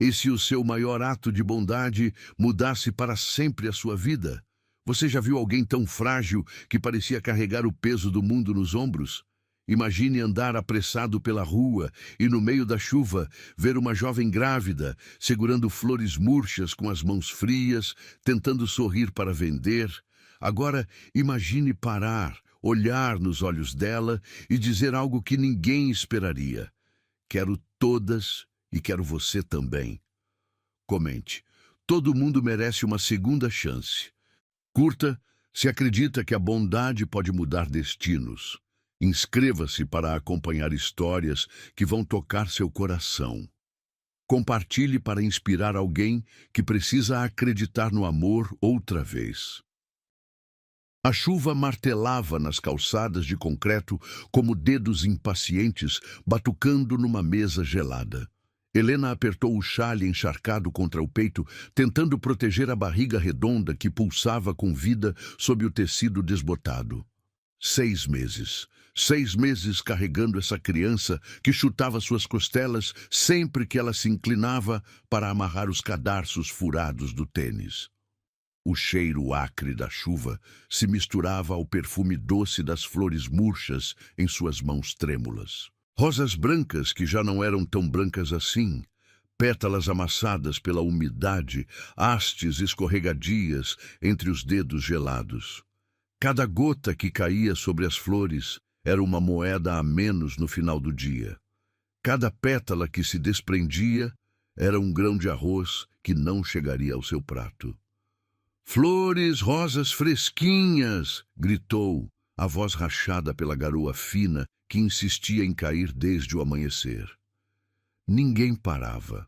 E se o seu maior ato de bondade mudasse para sempre a sua vida? Você já viu alguém tão frágil que parecia carregar o peso do mundo nos ombros? Imagine andar apressado pela rua e, no meio da chuva, ver uma jovem grávida segurando flores murchas com as mãos frias, tentando sorrir para vender. Agora, imagine parar, olhar nos olhos dela e dizer algo que ninguém esperaria. Quero todas e quero você também. Comente. Todo mundo merece uma segunda chance. Curta se acredita que a bondade pode mudar destinos. Inscreva-se para acompanhar histórias que vão tocar seu coração. Compartilhe para inspirar alguém que precisa acreditar no amor outra vez. A chuva martelava nas calçadas de concreto como dedos impacientes batucando numa mesa gelada. Helena apertou o xale encharcado contra o peito, tentando proteger a barriga redonda que pulsava com vida sob o tecido desbotado. 6 meses. 6 meses carregando essa criança que chutava suas costelas sempre que ela se inclinava para amarrar os cadarços furados do tênis. O cheiro acre da chuva se misturava ao perfume doce das flores murchas em suas mãos trêmulas. Rosas brancas que já não eram tão brancas assim, pétalas amassadas pela umidade, hastes escorregadias entre os dedos gelados. Cada gota que caía sobre as flores era uma moeda a menos no final do dia. Cada pétala que se desprendia era um grão de arroz que não chegaria ao seu prato. "Flores, rosas fresquinhas!" gritou, a voz rachada pela garoa fina que insistia em cair desde o amanhecer. Ninguém parava.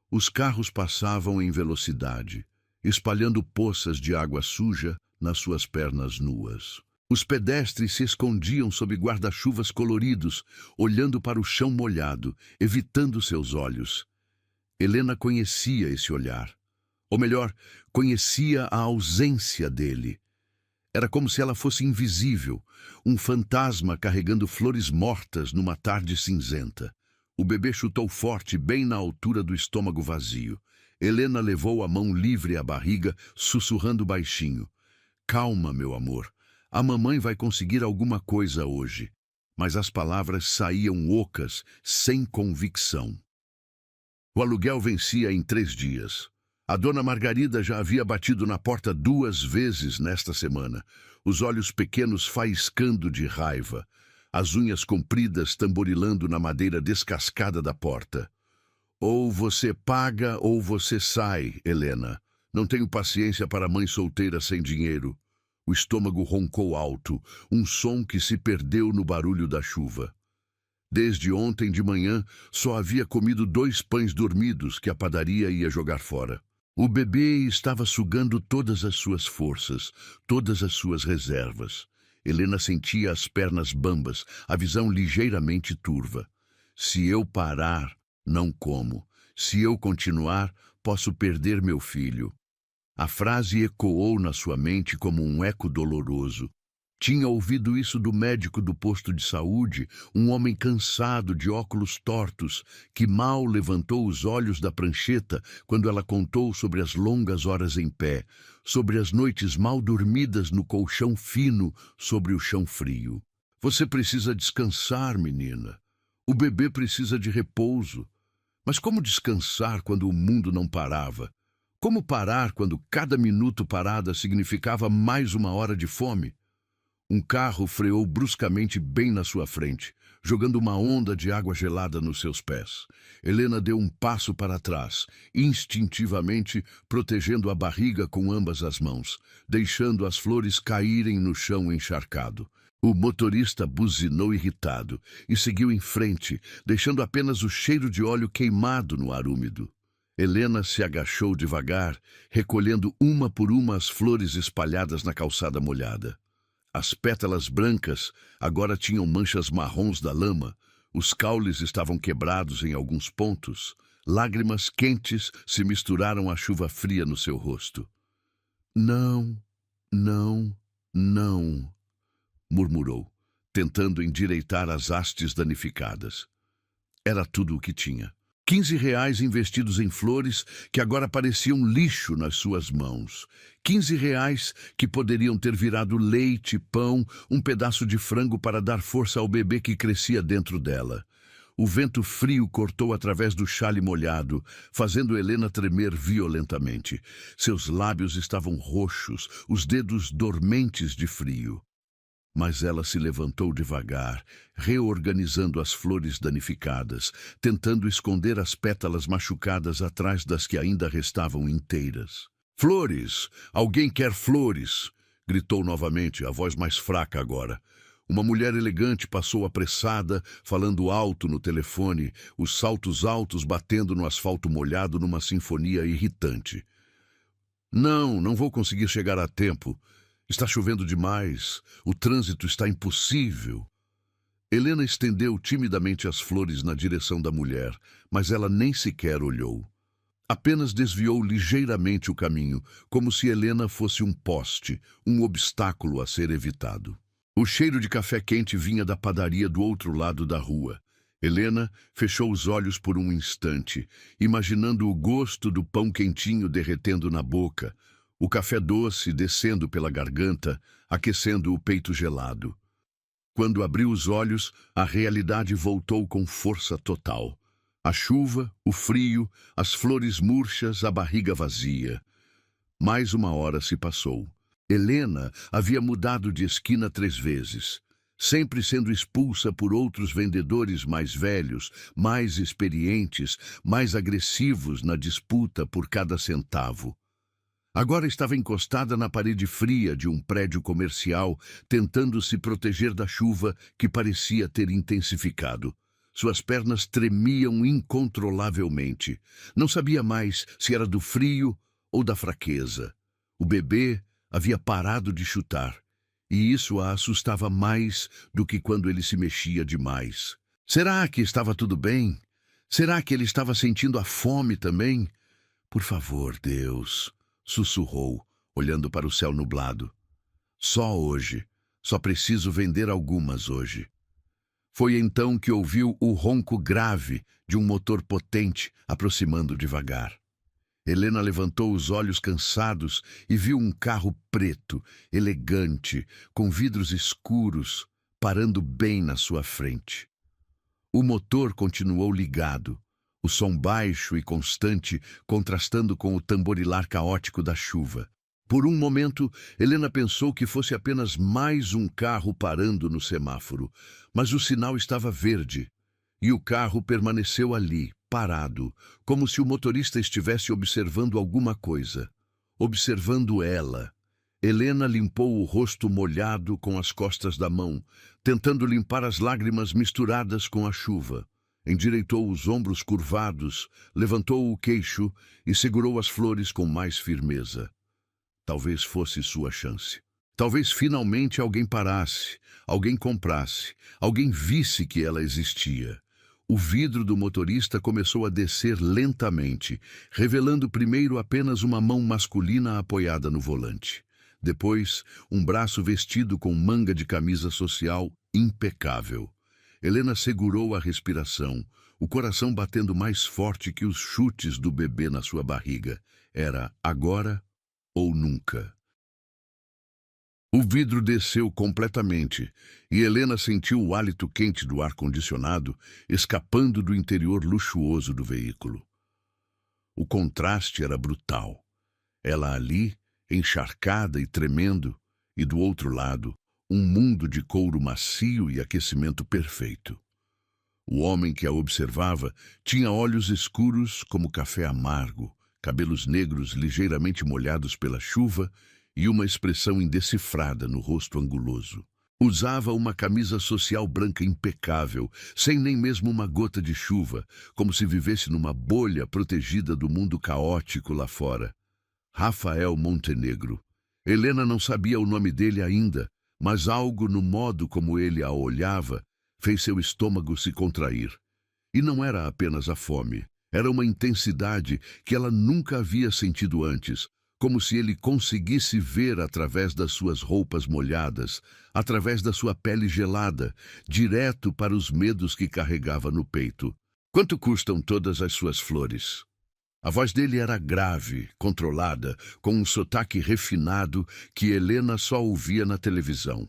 Os carros passavam em velocidade, espalhando poças de água suja nas suas pernas nuas. Os pedestres se escondiam sob guarda-chuvas coloridos, olhando para o chão molhado, evitando seus olhos. Helena conhecia esse olhar. Ou melhor, conhecia a ausência dele. Era como se ela fosse invisível, um fantasma carregando flores mortas numa tarde cinzenta. O bebê chutou forte, bem na altura do estômago vazio. Helena levou a mão livre à barriga, sussurrando baixinho. "Calma, meu amor. A mamãe vai conseguir alguma coisa hoje." Mas as palavras saíam ocas, sem convicção. O aluguel vencia em 3 dias. A dona Margarida já havia batido na porta 2 vezes nesta semana, os olhos pequenos faiscando de raiva, as unhas compridas tamborilando na madeira descascada da porta. "Ou você paga ou você sai, Helena. Não tenho paciência para mãe solteira sem dinheiro." O estômago roncou alto, um som que se perdeu no barulho da chuva. Desde ontem de manhã, só havia comido 2 pães dormidos que a padaria ia jogar fora. O bebê estava sugando todas as suas forças, todas as suas reservas. Helena sentia as pernas bambas, a visão ligeiramente turva. "Se eu parar, não como. Se eu continuar, posso perder meu filho." A frase ecoou na sua mente como um eco doloroso. Tinha ouvido isso do médico do posto de saúde, um homem cansado de óculos tortos, que mal levantou os olhos da prancheta quando ela contou sobre as longas horas em pé, sobre as noites mal dormidas no colchão fino sobre o chão frio. "Você precisa descansar, menina. O bebê precisa de repouso." Mas como descansar quando o mundo não parava? Como parar quando cada minuto parada significava mais uma hora de fome? Um carro freou bruscamente bem na sua frente, jogando uma onda de água gelada nos seus pés. Helena deu um passo para trás, instintivamente protegendo a barriga com ambas as mãos, deixando as flores caírem no chão encharcado. O motorista buzinou irritado e seguiu em frente, deixando apenas o cheiro de óleo queimado no ar úmido. Helena se agachou devagar, recolhendo uma por uma as flores espalhadas na calçada molhada. As pétalas brancas agora tinham manchas marrons da lama, os caules estavam quebrados em alguns pontos, lágrimas quentes se misturaram à chuva fria no seu rosto. "Não, não, não", murmurou, tentando endireitar as hastes danificadas. Era tudo o que tinha. R$ 15 investidos em flores que agora pareciam lixo nas suas mãos. R$ 15 que poderiam ter virado leite, pão, um pedaço de frango para dar força ao bebê que crescia dentro dela. O vento frio cortou através do xale molhado, fazendo Helena tremer violentamente. Seus lábios estavam roxos, os dedos dormentes de frio. Mas ela se levantou devagar, reorganizando as flores danificadas, tentando esconder as pétalas machucadas atrás das que ainda restavam inteiras. "Flores! Alguém quer flores!" gritou novamente, a voz mais fraca agora. Uma mulher elegante passou apressada, falando alto no telefone, os saltos altos batendo no asfalto molhado numa sinfonia irritante. Não vou conseguir chegar a tempo. Está chovendo demais. O trânsito está impossível." Helena estendeu timidamente as flores na direção da mulher, mas ela nem sequer olhou. Apenas desviou ligeiramente o caminho, como se Helena fosse um poste, um obstáculo a ser evitado. O cheiro de café quente vinha da padaria do outro lado da rua. Helena fechou os olhos por um instante, imaginando o gosto do pão quentinho derretendo na boca, o café doce descendo pela garganta, aquecendo o peito gelado. Quando abriu os olhos, a realidade voltou com força total. A chuva, o frio, as flores murchas, a barriga vazia. Mais uma hora se passou. Helena havia mudado de esquina 3 vezes, sempre sendo expulsa por outros vendedores mais velhos, mais experientes, mais agressivos na disputa por cada centavo. Agora estava encostada na parede fria de um prédio comercial, tentando se proteger da chuva que parecia ter intensificado. Suas pernas tremiam incontrolavelmente. Não sabia mais se era do frio ou da fraqueza. O bebê havia parado de chutar, e isso a assustava mais do que quando ele se mexia demais. Será que estava tudo bem? Será que ele estava sentindo a fome também? "Por favor, Deus", sussurrou, olhando para o céu nublado. "Só hoje. Só preciso vender algumas hoje." Foi então que ouviu o ronco grave de um motor potente aproximando devagar. Helena levantou os olhos cansados e viu um carro preto, elegante, com vidros escuros, parando bem na sua frente. O motor continuou ligado, o som baixo e constante contrastando com o tamborilar caótico da chuva. Por um momento, Helena pensou que fosse apenas mais um carro parando no semáforo, mas o sinal estava verde, e o carro permaneceu ali, parado, como se o motorista estivesse observando alguma coisa. Observando ela. Helena limpou o rosto molhado com as costas da mão, tentando limpar as lágrimas misturadas com a chuva. Endireitou os ombros curvados, levantou o queixo e segurou as flores com mais firmeza. Talvez fosse sua chance. Talvez finalmente alguém parasse, alguém comprasse, alguém visse que ela existia. O vidro do motorista começou a descer lentamente, revelando primeiro apenas uma mão masculina apoiada no volante. Depois, um braço vestido com manga de camisa social impecável. Helena segurou a respiração, o coração batendo mais forte que os chutes do bebê na sua barriga. Era agora ou nunca. O vidro desceu completamente e Helena sentiu o hálito quente do ar-condicionado escapando do interior luxuoso do veículo. O contraste era brutal. Ela ali, encharcada e tremendo, e do outro lado, um mundo de couro macio e aquecimento perfeito. O homem que a observava tinha olhos escuros como café amargo, cabelos negros ligeiramente molhados pela chuva e uma expressão indecifrada no rosto anguloso. Usava uma camisa social branca impecável, sem nem mesmo uma gota de chuva, como se vivesse numa bolha protegida do mundo caótico lá fora. Rafael Montenegro. Helena não sabia o nome dele ainda, mas algo no modo como ele a olhava fez seu estômago se contrair. E não era apenas a fome, era uma intensidade que ela nunca havia sentido antes, como se ele conseguisse ver através das suas roupas molhadas, através da sua pele gelada, direto para os medos que carregava no peito. Quanto custam todas as suas flores? A voz dele era grave, controlada, com um sotaque refinado que Helena só ouvia na televisão.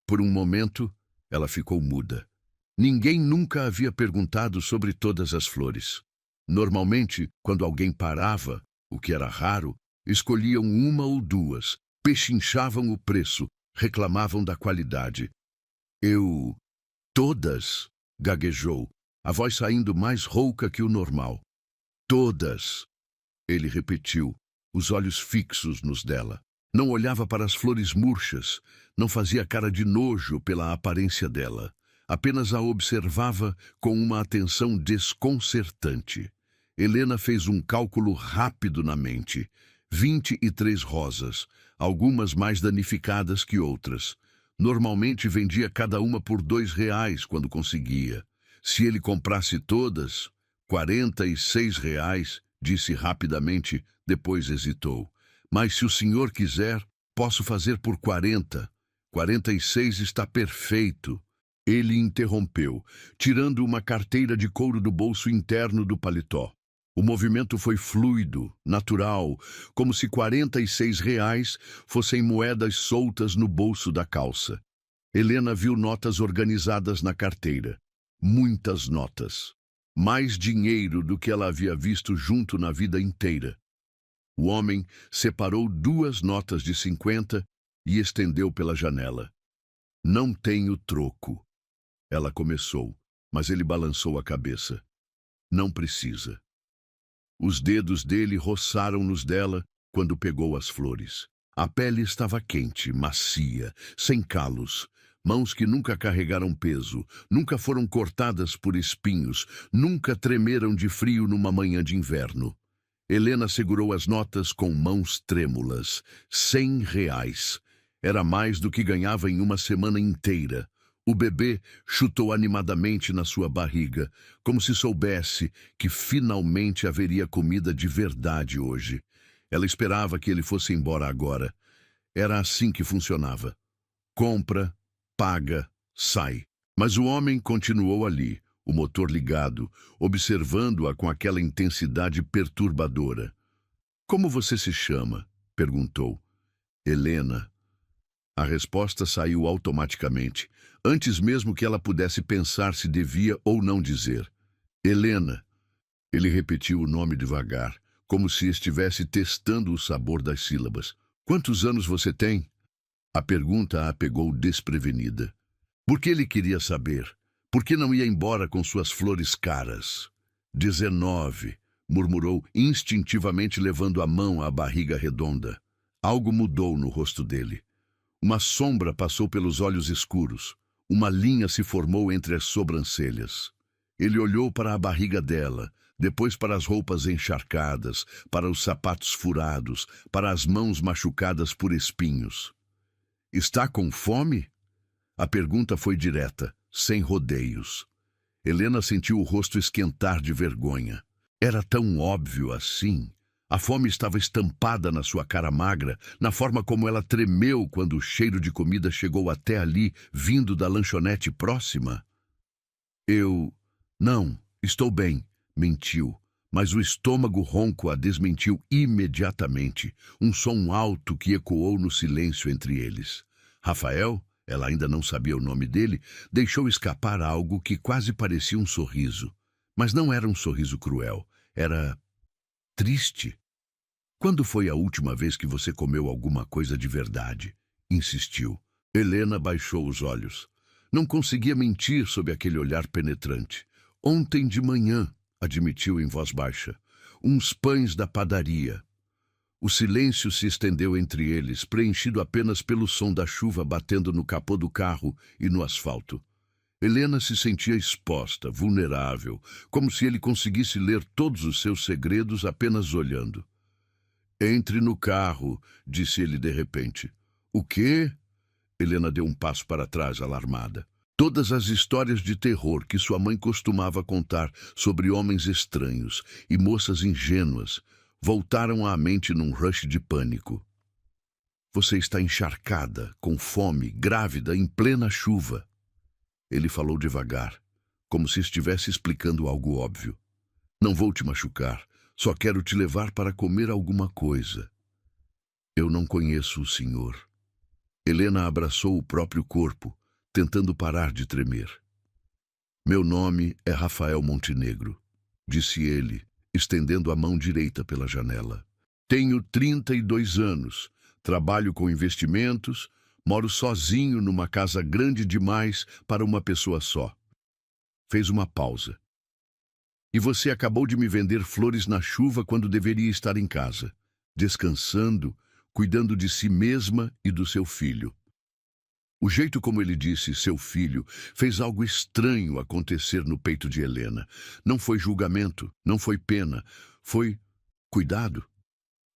Por um momento, ela ficou muda. Ninguém nunca havia perguntado sobre todas as flores. Normalmente, quando alguém parava, o que era raro, escolhiam uma ou duas, pechinchavam o preço, reclamavam da qualidade. Eu... Todas, gaguejou, a voz saindo mais rouca que o normal. Todas, ele repetiu, os olhos fixos nos dela. Não olhava para as flores murchas, não fazia cara de nojo pela aparência dela. Apenas a observava com uma atenção desconcertante. Helena fez um cálculo rápido na mente. 23 rosas, algumas mais danificadas que outras. Normalmente vendia cada uma por R$ 2 quando conseguia. Se ele comprasse todas, R$ 46, disse rapidamente, depois hesitou. Mas se o senhor quiser, posso fazer por 40. 46 está perfeito. Ele interrompeu, tirando uma carteira de couro do bolso interno do paletó. O movimento foi fluido, natural, como se R$ 46 fossem moedas soltas no bolso da calça. Helena viu notas organizadas na carteira. Muitas notas. Mais dinheiro do que ela havia visto junto na vida inteira. O homem separou 2 notas de 50 e estendeu pela janela. Não tenho troco. Ela começou, mas ele balançou a cabeça. Não precisa. Os dedos dele roçaram nos dela quando pegou as flores. A pele estava quente, macia, sem calos. Mãos que nunca carregaram peso, nunca foram cortadas por espinhos, nunca tremeram de frio numa manhã de inverno. Helena segurou as notas com mãos trêmulas. R$ 100. Era mais do que ganhava em uma semana inteira. O bebê chutou animadamente na sua barriga, como se soubesse que finalmente haveria comida de verdade hoje. Ela esperava que ele fosse embora agora. Era assim que funcionava. Compra, paga, sai. Mas o homem continuou ali, o motor ligado, observando-a com aquela intensidade perturbadora. Como você se chama? Perguntou. Helena. A resposta saiu automaticamente, antes mesmo que ela pudesse pensar se devia ou não dizer. Helena. Ele repetiu o nome devagar, como se estivesse testando o sabor das sílabas. Quantos anos você tem? A pergunta a pegou desprevenida. Por que ele queria saber? Por que não ia embora com suas flores caras? 19, murmurou instintivamente levando a mão à barriga redonda. Algo mudou no rosto dele. Uma sombra passou pelos olhos escuros. Uma linha se formou entre as sobrancelhas. Ele olhou para a barriga dela, depois para as roupas encharcadas, para os sapatos furados, para as mãos machucadas por espinhos. Está com fome? A pergunta foi direta, sem rodeios. Helena sentiu o rosto esquentar de vergonha. Era tão óbvio assim. A fome estava estampada na sua cara magra, na forma como ela tremeu quando o cheiro de comida chegou até ali, vindo da lanchonete próxima. Não, estou bem, mentiu. Mas o estômago ronco a desmentiu imediatamente, um som alto que ecoou no silêncio entre eles. Rafael, ela ainda não sabia o nome dele, deixou escapar algo que quase parecia um sorriso. Mas não era um sorriso cruel, era triste. Quando foi a última vez que você comeu alguma coisa de verdade? Insistiu. Helena baixou os olhos. Não conseguia mentir sob aquele olhar penetrante. Ontem de manhã, admitiu em voz baixa, uns pães da padaria. O silêncio se estendeu entre eles, preenchido apenas pelo som da chuva batendo no capô do carro e no asfalto. Helena se sentia exposta, vulnerável, como se ele conseguisse ler todos os seus segredos apenas olhando. Entre no carro, disse ele de repente. O quê? Helena deu um passo para trás, alarmada. Todas as histórias de terror que sua mãe costumava contar sobre homens estranhos e moças ingênuas voltaram à mente num rush de pânico. Você está encharcada, com fome, grávida, em plena chuva. Ele falou devagar. como se estivesse explicando algo óbvio. Não vou te machucar, só quero te levar para comer alguma coisa. Eu não conheço o senhor. Helena abraçou o próprio corpo, tentando parar de tremer. Meu nome é Rafael Montenegro, disse ele, estendendo a mão direita pela janela. Tenho 32 anos, trabalho com investimentos, moro sozinho numa casa grande demais para uma pessoa só. Fez uma pausa. E você acabou de me vender flores na chuva quando deveria estar em casa, descansando, cuidando de si mesma e do seu filho. O jeito como ele disse seu filho fez algo estranho acontecer no peito de Helena. Não foi julgamento, não foi pena, foi cuidado.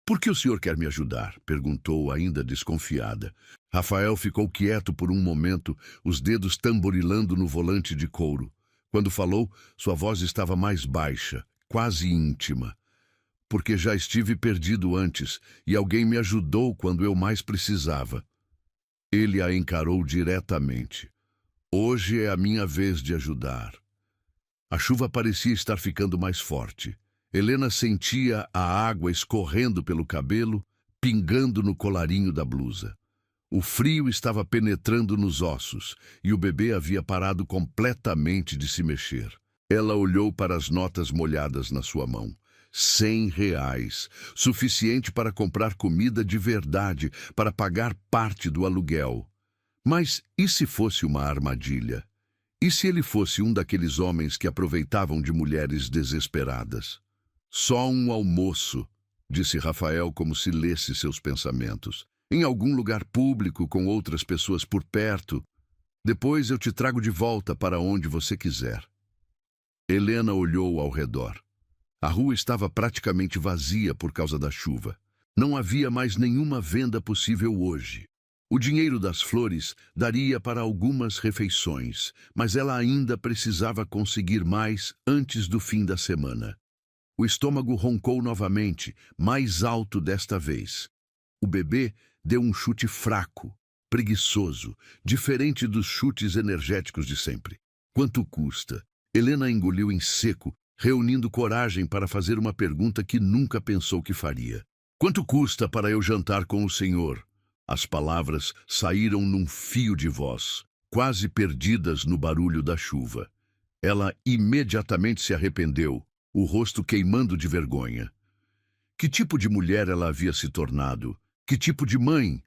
Por que o senhor quer me ajudar? Perguntou, ainda desconfiada. Rafael ficou quieto por um momento, os dedos tamborilando no volante de couro. Quando falou, sua voz estava mais baixa, quase íntima. Porque já estive perdido antes e alguém me ajudou quando eu mais precisava. Ele a encarou diretamente. Hoje é a minha vez de ajudar. A chuva parecia estar ficando mais forte. Helena sentia a água escorrendo pelo cabelo, pingando no colarinho da blusa. O frio estava penetrando nos ossos e o bebê havia parado completamente de se mexer. Ela olhou para as notas molhadas na sua mão. R$ 100, suficiente para comprar comida de verdade, para pagar parte do aluguel. Mas e se fosse uma armadilha? E se ele fosse um daqueles homens que aproveitavam de mulheres desesperadas? Só um almoço, disse Rafael como se lesse seus pensamentos. Em algum lugar público com outras pessoas por perto. Depois eu te trago de volta para onde você quiser. Helena olhou ao redor. A rua estava praticamente vazia por causa da chuva. Não havia mais nenhuma venda possível hoje. O dinheiro das flores daria para algumas refeições, mas ela ainda precisava conseguir mais antes do fim da semana. O estômago roncou novamente, mais alto desta vez. O bebê deu um chute fraco, preguiçoso, diferente dos chutes energéticos de sempre. Quanto custa? Helena engoliu em seco, reunindo coragem para fazer uma pergunta que nunca pensou que faria. Quanto custa para eu jantar com o senhor? As palavras saíram num fio de voz, quase perdidas no barulho da chuva. Ela imediatamente se arrependeu, o rosto queimando de vergonha. Que tipo de mulher ela havia se tornado? Que tipo de mãe?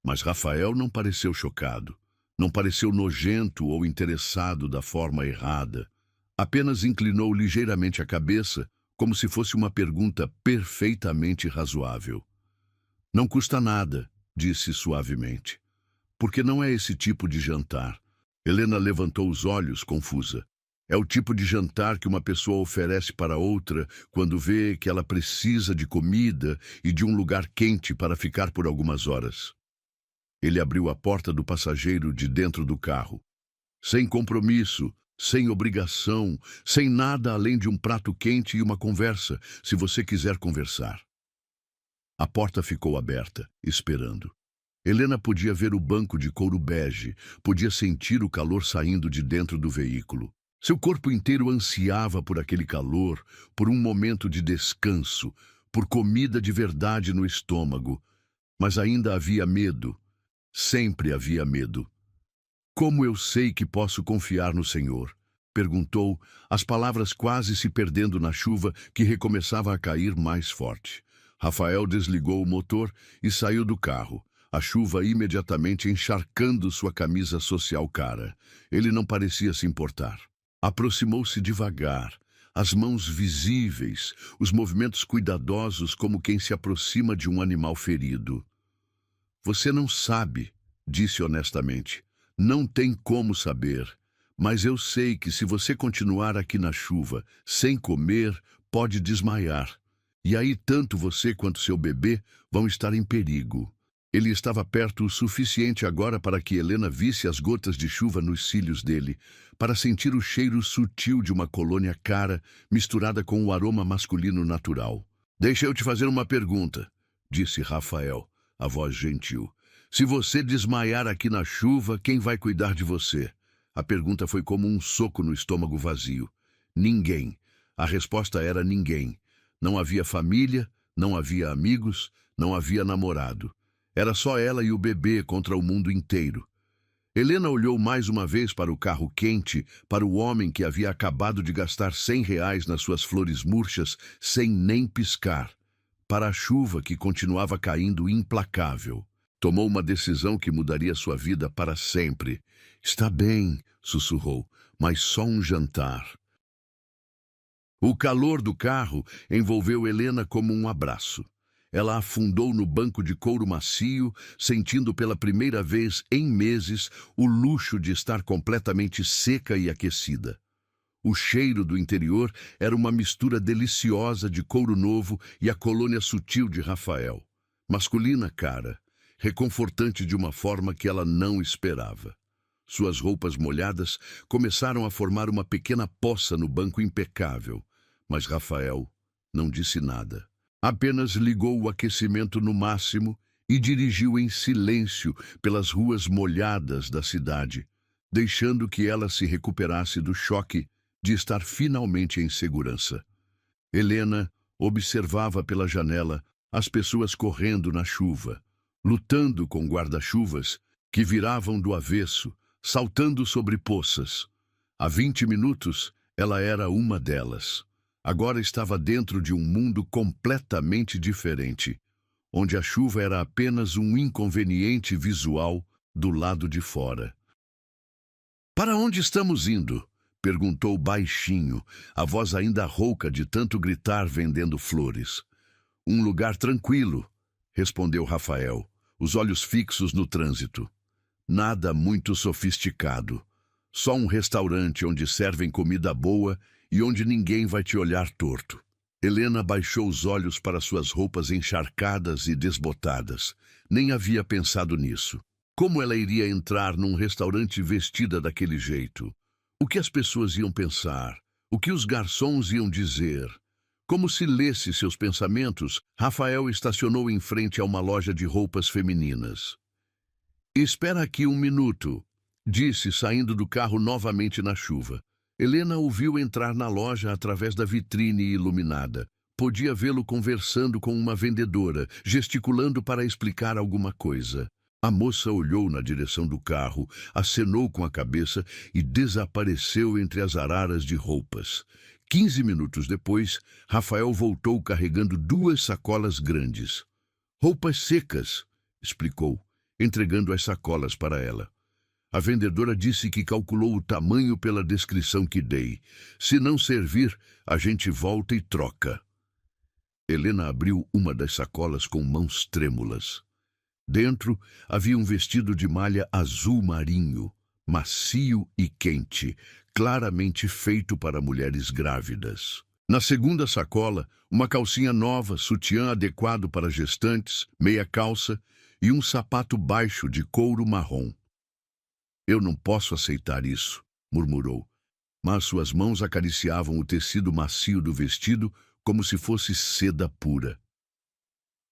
Mas Rafael não pareceu chocado. Não pareceu nojento ou interessado da forma errada. Apenas inclinou ligeiramente a cabeça, como se fosse uma pergunta perfeitamente razoável. Não custa nada, disse suavemente. Porque não é esse tipo de jantar. Helena levantou os olhos, confusa. É o tipo de jantar que uma pessoa oferece para outra quando vê que ela precisa de comida e de um lugar quente para ficar por algumas horas. Ele abriu a porta do passageiro de dentro do carro. Sem compromisso, sem obrigação, sem nada além de um prato quente e uma conversa, se você quiser conversar. A porta ficou aberta, esperando. Helena podia ver o banco de couro bege, podia sentir o calor saindo de dentro do veículo. Seu corpo inteiro ansiava por aquele calor, por um momento de descanso, por comida de verdade no estômago. Mas ainda havia medo. Sempre havia medo. Como eu sei que posso confiar no Senhor? Perguntou, as palavras quase se perdendo na chuva que recomeçava a cair mais forte. Rafael desligou o motor e saiu do carro, a chuva imediatamente encharcando sua camisa social cara. Ele não parecia se importar. Aproximou-se devagar, as mãos visíveis, os movimentos cuidadosos como quem se aproxima de um animal ferido. Você não sabe, disse honestamente. Não tem como saber, mas eu sei que se você continuar aqui na chuva, sem comer, pode desmaiar. E aí tanto você quanto seu bebê vão estar em perigo. Ele estava perto o suficiente agora para que Helena visse as gotas de chuva nos cílios dele, para sentir o cheiro sutil de uma colônia cara misturada com o aroma masculino natural. Deixa eu te fazer uma pergunta, disse Rafael, a voz gentil. Se você desmaiar aqui na chuva, quem vai cuidar de você? A pergunta foi como um soco no estômago vazio. Ninguém. A resposta era ninguém. Não havia família, não havia amigos, não havia namorado. Era só ela e o bebê contra o mundo inteiro. Helena olhou mais uma vez para o carro quente, para o homem que havia acabado de gastar R$ 100 nas suas flores murchas sem nem piscar, para a chuva que continuava caindo implacável. Tomou uma decisão que mudaria sua vida para sempre. Está bem, sussurrou, mas só um jantar. O calor do carro envolveu Helena como um abraço. Ela afundou no banco de couro macio, sentindo pela primeira vez em meses o luxo de estar completamente seca e aquecida. O cheiro do interior era uma mistura deliciosa de couro novo e a colônia sutil de Rafael. Masculina cara, reconfortante de uma forma que ela não esperava. Suas roupas molhadas começaram a formar uma pequena poça no banco impecável, mas Rafael não disse nada. Apenas ligou o aquecimento no máximo e dirigiu em silêncio pelas ruas molhadas da cidade, deixando que ela se recuperasse do choque de estar finalmente em segurança. Helena observava pela janela as pessoas correndo na chuva, lutando com guarda-chuvas que viravam do avesso, saltando sobre poças. Há 20 minutos, ela era uma delas. Agora estava dentro de um mundo completamente diferente, onde a chuva era apenas um inconveniente visual do lado de fora. "Para onde estamos indo?" perguntou baixinho, a voz ainda rouca de tanto gritar vendendo flores. "Um lugar tranquilo", respondeu Rafael, os olhos fixos no trânsito. "Nada muito sofisticado. Só um restaurante onde servem comida boa e onde ninguém vai te olhar torto." Helena baixou os olhos para suas roupas encharcadas e desbotadas. Nem havia pensado nisso. Como ela iria entrar num restaurante vestida daquele jeito? O que as pessoas iam pensar? O que os garçons iam dizer? Como se lesse seus pensamentos, Rafael estacionou em frente a uma loja de roupas femininas. "Espera aqui um minuto", disse, saindo do carro novamente na chuva. Helena o viu entrar na loja através da vitrine iluminada. Podia vê-lo conversando com uma vendedora, gesticulando para explicar alguma coisa. A moça olhou na direção do carro, acenou com a cabeça e desapareceu entre as araras de roupas. 15 minutos depois, Rafael voltou carregando 2 sacolas grandes. "Roupas secas", explicou, entregando as sacolas para ela. A vendedora disse que calculou o tamanho pela descrição que dei. "Se não servir, a gente volta e troca." Helena abriu uma das sacolas com mãos trêmulas. Dentro havia um vestido de malha azul marinho, macio e quente, claramente feito para mulheres grávidas. Na segunda sacola, uma calcinha nova, sutiã adequado para gestantes, meia calça e um sapato baixo de couro marrom. "Eu não posso aceitar isso", murmurou, mas suas mãos acariciavam o tecido macio do vestido como se fosse seda pura.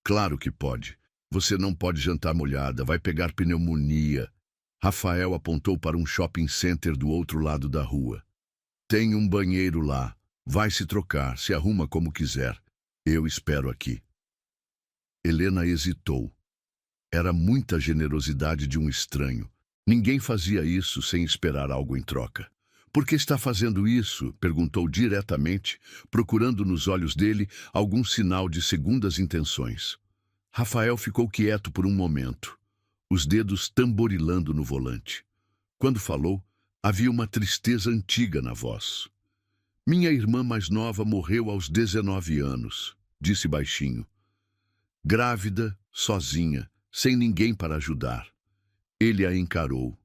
"Claro que pode. Você não pode jantar molhada, vai pegar pneumonia." Rafael apontou para um shopping center do outro lado da rua. "Tem um banheiro lá. Vai se trocar, se arruma como quiser. Eu espero aqui." Helena hesitou. Era muita generosidade de um estranho. Ninguém fazia isso sem esperar algo em troca. "Por que está fazendo isso?" perguntou diretamente, procurando nos olhos dele algum sinal de segundas intenções. Rafael ficou quieto por um momento, os dedos tamborilando no volante. Quando falou, havia uma tristeza antiga na voz. "Minha irmã mais nova morreu aos 19 anos", disse baixinho. "Grávida, sozinha, sem ninguém para ajudar." Ele a encarou.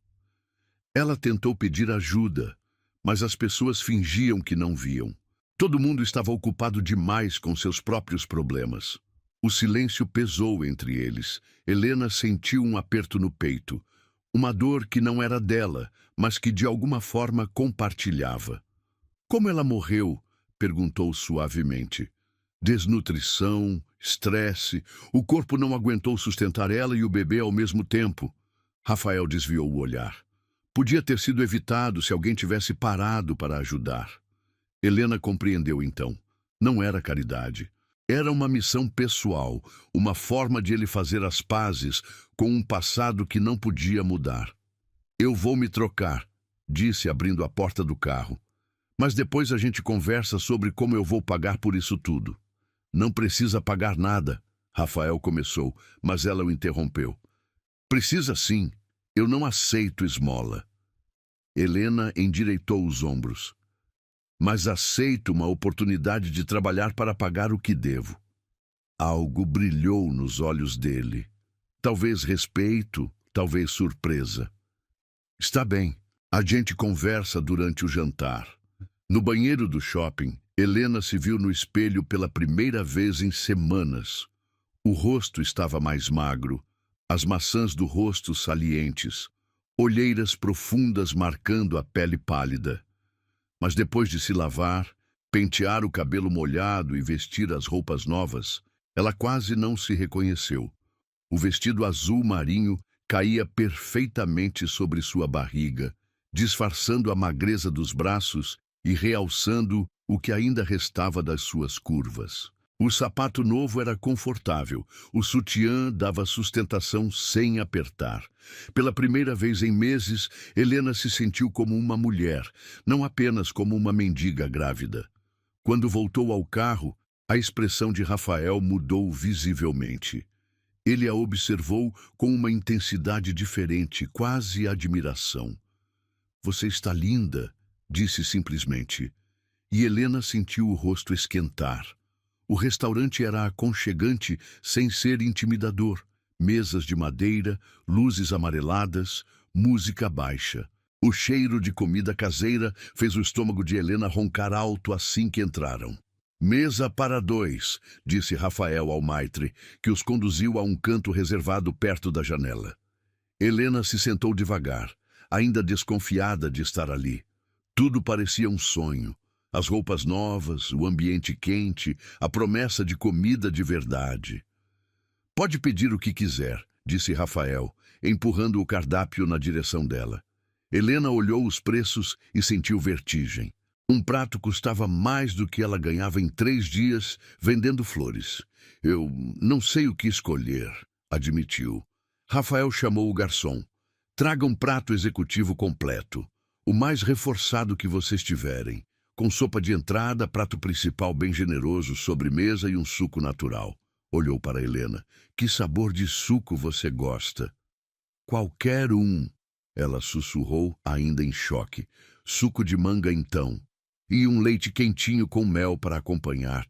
Ela tentou pedir ajuda, mas as pessoas fingiam que não viam. Todo mundo estava ocupado demais com seus próprios problemas. O silêncio pesou entre eles. Helena sentiu um aperto no peito, uma dor que não era dela, mas que de alguma forma compartilhava. "Como ela morreu?" perguntou suavemente. "Desnutrição, estresse, o corpo não aguentou sustentar ela e o bebê ao mesmo tempo." Rafael desviou o olhar. Podia ter sido evitado se alguém tivesse parado para ajudar. Helena compreendeu então. Não era caridade. Era uma missão pessoal, uma forma de ele fazer as pazes com um passado que não podia mudar. Eu vou me trocar, disse abrindo a porta do carro. Mas depois a gente conversa sobre como eu vou pagar por isso tudo. Não precisa pagar nada, Rafael começou, mas ela o interrompeu. Precisa sim, eu não aceito esmola. Helena endireitou os ombros. Mas aceito uma oportunidade de trabalhar para pagar o que devo. Algo brilhou nos olhos dele. Talvez respeito, talvez surpresa. Está bem, a gente conversa durante o jantar. No banheiro do shopping, Helena se viu no espelho pela primeira vez em semanas. O rosto estava mais magro, as maçãs do rosto salientes, olheiras profundas marcando a pele pálida. Mas depois de se lavar, pentear o cabelo molhado e vestir as roupas novas, ela quase não se reconheceu. O vestido azul marinho caía perfeitamente sobre sua barriga, disfarçando a magreza dos braços e realçando o que ainda restava das suas curvas. O sapato novo era confortável, o sutiã dava sustentação sem apertar. Pela primeira vez em meses, Helena se sentiu como uma mulher, não apenas como uma mendiga grávida. Quando voltou ao carro, a expressão de Rafael mudou visivelmente. Ele a observou com uma intensidade diferente, quase admiração. Você está linda, disse simplesmente. E Helena sentiu o rosto esquentar. O restaurante era aconchegante sem ser intimidador. Mesas de madeira, luzes amareladas, música baixa. O cheiro de comida caseira fez o estômago de Helena roncar alto assim que entraram. Mesa para dois, disse Rafael ao maitre, que os conduziu a um canto reservado perto da janela. Helena se sentou devagar, ainda desconfiada de estar ali. Tudo parecia um sonho. As roupas novas, o ambiente quente, a promessa de comida de verdade. Pode pedir o que quiser, disse Rafael, empurrando o cardápio na direção dela. Helena olhou os preços e sentiu vertigem. Um prato custava mais do que ela ganhava em 3 dias vendendo flores. Eu não sei o que escolher, admitiu. Rafael chamou o garçom. Traga um prato executivo completo, o mais reforçado que vocês tiverem, com sopa de entrada, prato principal bem generoso, sobremesa e um suco natural. Olhou para Helena. Que sabor de suco você gosta? Qualquer um, ela sussurrou, ainda em choque. Suco de manga então. E um leite quentinho com mel para acompanhar.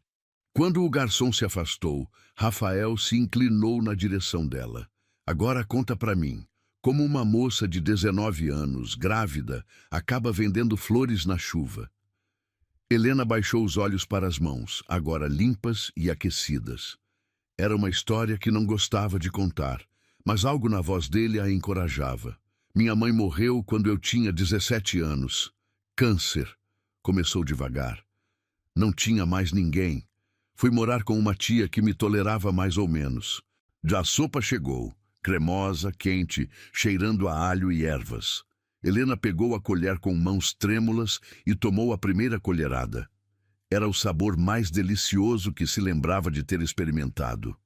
Quando o garçom se afastou, Rafael se inclinou na direção dela. Agora conta para mim. Como uma moça de 19 anos, grávida, acaba vendendo flores na chuva. Helena baixou os olhos para as mãos, agora limpas e aquecidas. Era uma história que não gostava de contar, mas algo na voz dele a encorajava. Minha mãe morreu quando eu tinha 17 anos. Câncer. Começou devagar. Não tinha mais ninguém. Fui morar com uma tia que me tolerava mais ou menos. Já a sopa chegou, cremosa, quente, cheirando a alho e ervas. Helena pegou a colher com mãos trêmulas e tomou a primeira colherada. Era o sabor mais delicioso que se lembrava de ter experimentado.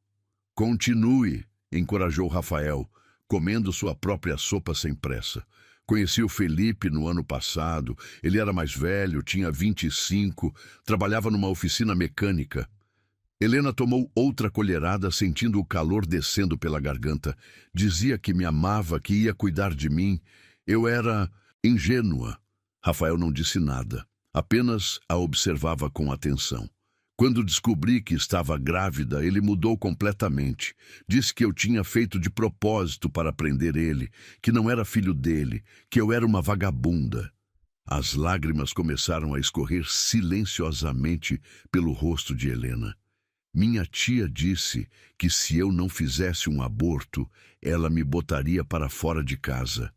Continue, encorajou Rafael, comendo sua própria sopa sem pressa. Conheci o Felipe no ano passado. Ele era mais velho, tinha 25, trabalhava numa oficina mecânica. Helena tomou outra colherada, sentindo o calor descendo pela garganta. Dizia que me amava, que ia cuidar de mim. Eu era ingênua. Rafael não disse nada, apenas a observava com atenção. Quando descobri que estava grávida, ele mudou completamente. Disse que eu tinha feito de propósito para prender ele, que não era filho dele, que eu era uma vagabunda. As lágrimas começaram a escorrer silenciosamente pelo rosto de Helena. Minha tia disse que se eu não fizesse um aborto, ela me botaria para fora de casa.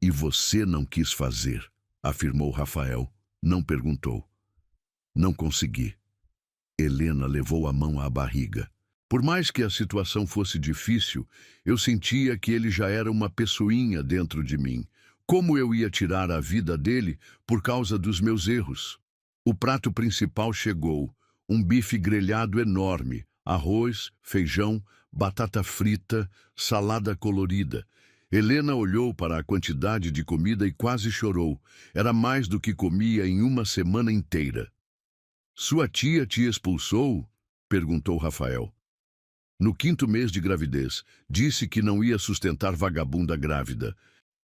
E você não quis fazer, afirmou Rafael. Não perguntou. Não consegui. Helena levou a mão à barriga. Por mais que a situação fosse difícil, eu sentia que ele já era uma pessoinha dentro de mim, Como eu ia tirar a vida dele por causa dos meus erros? O prato principal chegou, um bife grelhado enorme, arroz, feijão, batata frita, salada colorida. Helena olhou para a quantidade de comida e quase chorou. Era mais do que comia em uma semana inteira. Sua tia te expulsou? Perguntou Rafael. No 5º mês de gravidez, disse que não ia sustentar vagabunda grávida.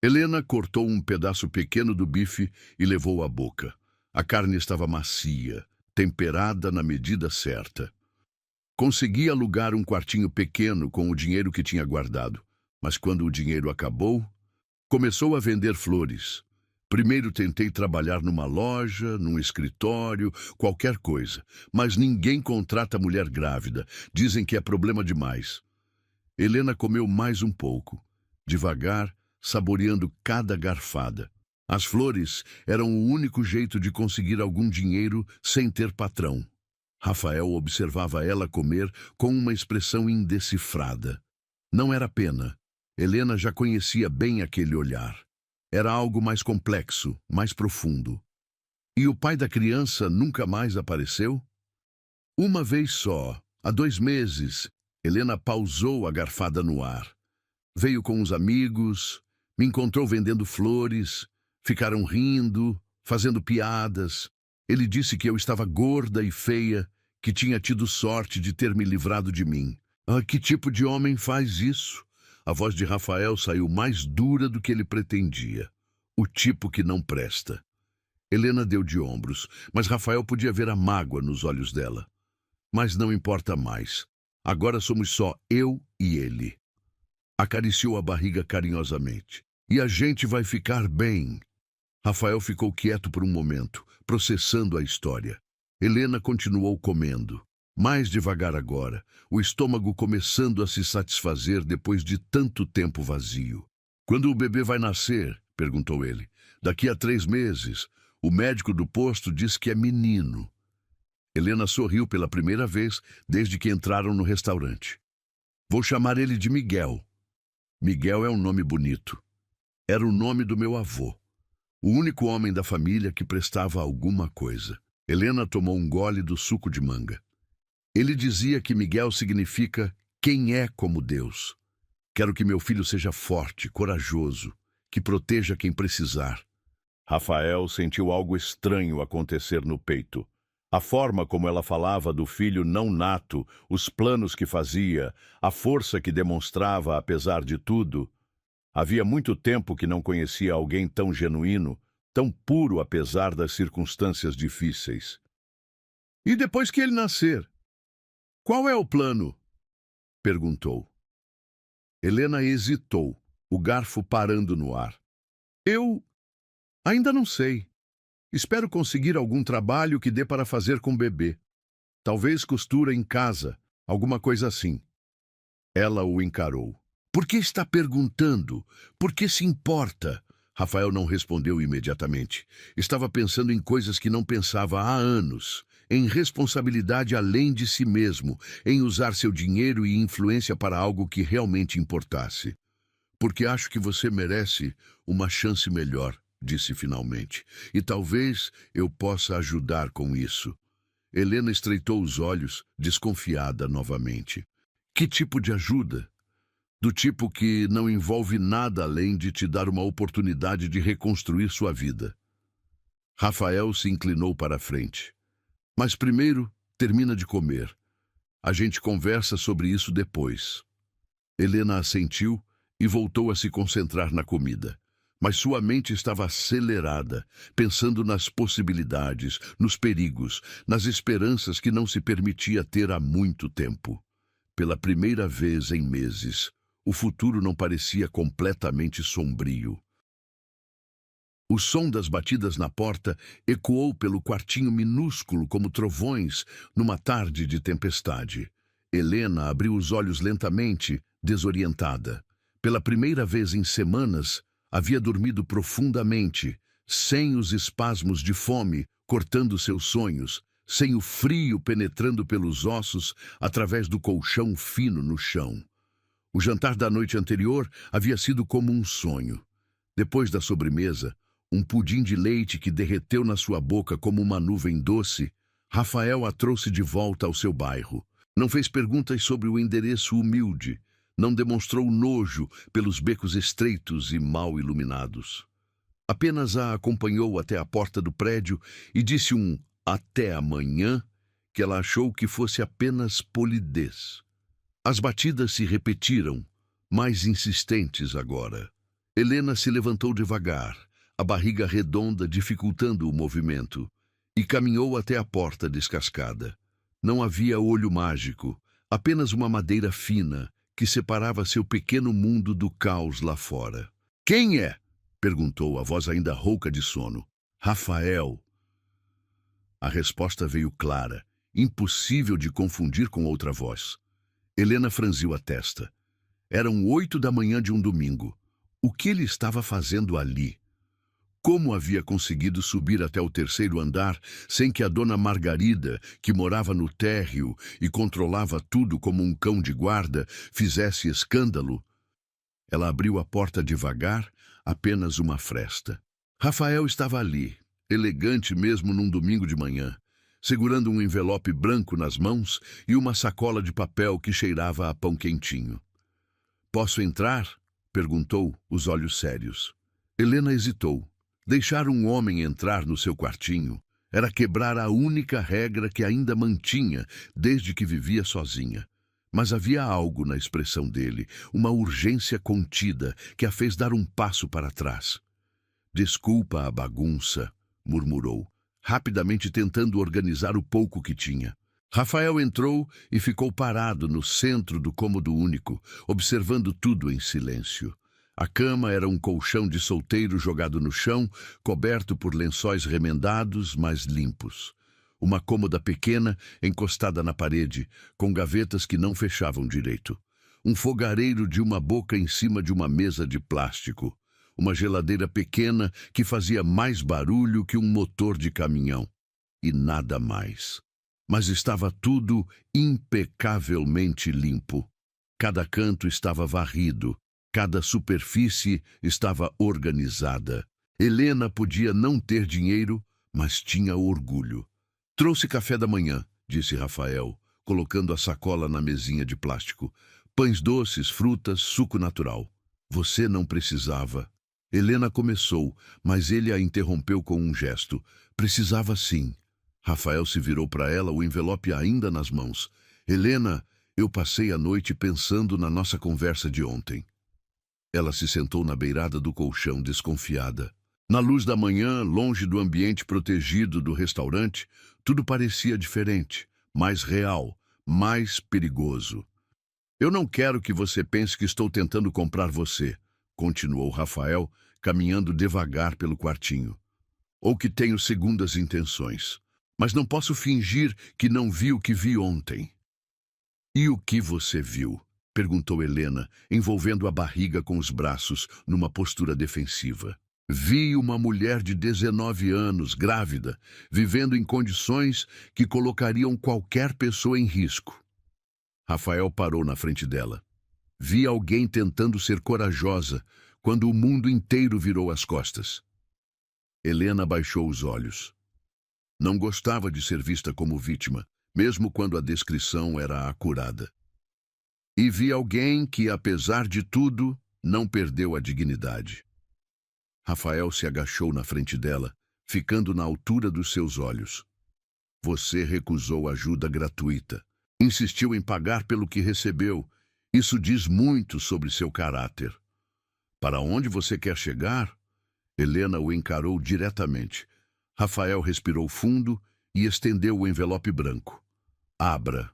Helena cortou um pedaço pequeno do bife e levou à boca. A carne estava macia, temperada na medida certa. Consegui alugar um quartinho pequeno com o dinheiro que tinha guardado. Mas quando o dinheiro acabou, começou a vender flores. Primeiro tentei trabalhar numa loja, num escritório, qualquer coisa. Mas ninguém contrata mulher grávida. Dizem que é problema demais. Helena comeu mais um pouco, devagar, saboreando cada garfada. As flores eram o único jeito de conseguir algum dinheiro sem ter patrão. Rafael observava ela comer com uma expressão indecifrada. Não era pena. Helena já conhecia bem aquele olhar. Era algo mais complexo, mais profundo. E o pai da criança nunca mais apareceu? Uma vez só, há 2 meses, Helena pausou a garfada no ar. Veio com uns amigos, me encontrou vendendo flores, ficaram rindo, fazendo piadas. Ele disse que eu estava gorda e feia, que tinha tido sorte de ter me livrado de mim. Ah, que tipo de homem faz isso? A voz de Rafael saiu mais dura do que ele pretendia. O tipo que não presta. Helena deu de ombros, mas Rafael podia ver a mágoa nos olhos dela. Mas não importa mais. Agora somos só eu e ele. Acariciou a barriga carinhosamente. E a gente vai ficar bem. Rafael ficou quieto por um momento, processando a história. Helena continuou comendo. Mais devagar agora, o estômago começando a se satisfazer depois de tanto tempo vazio. Quando o bebê vai nascer? Perguntou ele. Daqui a 3 meses. O médico do posto diz que é menino. Helena sorriu pela primeira vez desde que entraram no restaurante. Vou chamar ele de Miguel. Miguel é um nome bonito. Era o nome do meu avô. O único homem da família que prestava alguma coisa. Helena tomou um gole do suco de manga. Ele dizia que Miguel significa quem é como Deus. Quero que meu filho seja forte, corajoso, que proteja quem precisar. Rafael sentiu algo estranho acontecer no peito. A forma como ela falava do filho não nato, os planos que fazia, a força que demonstrava apesar de tudo. Havia muito tempo que não conhecia alguém tão genuíno, tão puro apesar das circunstâncias difíceis. E depois que ele nascer? Qual é o plano? Perguntou. Helena hesitou, o garfo parando no ar. Eu ainda não sei. Espero conseguir algum trabalho que dê para fazer com o bebê. Talvez costura em casa, alguma coisa assim. Ela o encarou. Por que está perguntando? Por que se importa? Rafael não respondeu imediatamente. Estava pensando em coisas que não pensava há anos. Em responsabilidade além de si mesmo, em usar seu dinheiro e influência para algo que realmente importasse. Porque acho que você merece uma chance melhor, disse finalmente. E talvez eu possa ajudar com isso. Helena estreitou os olhos, desconfiada novamente. Que tipo de ajuda? Do tipo que não envolve nada além de te dar uma oportunidade de reconstruir sua vida. Rafael se inclinou para a frente. Mas primeiro, termina de comer. A gente conversa sobre isso depois. Helena assentiu e voltou a se concentrar na comida. Mas sua mente estava acelerada, pensando nas possibilidades, nos perigos, nas esperanças que não se permitia ter há muito tempo. Pela primeira vez em meses, o futuro não parecia completamente sombrio. O som das batidas na porta ecoou pelo quartinho minúsculo como trovões numa tarde de tempestade. Helena abriu os olhos lentamente, desorientada. Pela primeira vez em semanas, havia dormido profundamente, sem os espasmos de fome cortando seus sonhos, sem o frio penetrando pelos ossos através do colchão fino no chão. O jantar da noite anterior havia sido como um sonho. Depois da sobremesa, um pudim de leite que derreteu na sua boca como uma nuvem doce, Rafael a trouxe de volta ao seu bairro. Não fez perguntas sobre o endereço humilde, não demonstrou nojo pelos becos estreitos e mal iluminados. Apenas a acompanhou até a porta do prédio e disse um "até amanhã", que ela achou que fosse apenas polidez. As batidas se repetiram, mais insistentes agora. Helena se levantou devagar, a barriga redonda dificultando o movimento, e caminhou até a porta descascada. Não havia olho mágico, apenas uma madeira fina que separava seu pequeno mundo do caos lá fora. "Quem é?" perguntou, a voz ainda rouca de sono. "Rafael." A resposta veio clara, impossível de confundir com outra voz. Helena franziu a testa. Eram 8 da manhã de um domingo. O que ele estava fazendo ali? Como havia conseguido subir até o 3º andar sem que a dona Margarida, que morava no térreo e controlava tudo como um cão de guarda, fizesse escândalo? Ela abriu a porta devagar, apenas uma fresta. Rafael estava ali, elegante mesmo num domingo de manhã, segurando um envelope branco nas mãos e uma sacola de papel que cheirava a pão quentinho. "Posso entrar?" perguntou, os olhos sérios. Helena hesitou. Deixar um homem entrar no seu quartinho era quebrar a única regra que ainda mantinha desde que vivia sozinha. Mas havia algo na expressão dele, uma urgência contida que a fez dar um passo para trás. "Desculpa a bagunça", murmurou, rapidamente tentando organizar o pouco que tinha. Rafael entrou e ficou parado no centro do cômodo único, observando tudo em silêncio. A cama era um colchão de solteiro jogado no chão, coberto por lençóis remendados, mas limpos. Uma cômoda pequena, encostada na parede, com gavetas que não fechavam direito. Um fogareiro de uma boca em cima de uma mesa de plástico. Uma geladeira pequena que fazia mais barulho que um motor de caminhão. E nada mais. Mas estava tudo impecavelmente limpo. Cada canto estava varrido. Cada superfície estava organizada. Helena podia não ter dinheiro, mas tinha orgulho. "Trouxe café da manhã", disse Rafael, colocando a sacola na mesinha de plástico. "Pães doces, frutas, suco natural." "Você não precisava." Helena começou, mas ele a interrompeu com um gesto. "Precisava sim." Rafael se virou para ela, o envelope ainda nas mãos. "Helena, eu passei a noite pensando na nossa conversa de ontem." Ela se sentou na beirada do colchão, desconfiada. Na luz da manhã, longe do ambiente protegido do restaurante, tudo parecia diferente, mais real, mais perigoso. "Eu não quero que você pense que estou tentando comprar você", continuou Rafael, caminhando devagar pelo quartinho. "Ou que tenho segundas intenções. Mas não posso fingir que não vi o que vi ontem." "E o que você viu?" perguntou Helena, envolvendo a barriga com os braços numa postura defensiva. "Vi uma mulher de 19 anos, grávida, vivendo em condições que colocariam qualquer pessoa em risco." Rafael parou na frente dela. "Vi alguém tentando ser corajosa quando o mundo inteiro virou as costas." Helena baixou os olhos. Não gostava de ser vista como vítima, mesmo quando a descrição era acurada. "E vi alguém que, apesar de tudo, não perdeu a dignidade." Rafael se agachou na frente dela, ficando na altura dos seus olhos. "Você recusou ajuda gratuita. Insistiu em pagar pelo que recebeu. Isso diz muito sobre seu caráter." "Para onde você quer chegar?" Helena o encarou diretamente. Rafael respirou fundo e estendeu o envelope branco. "Abra."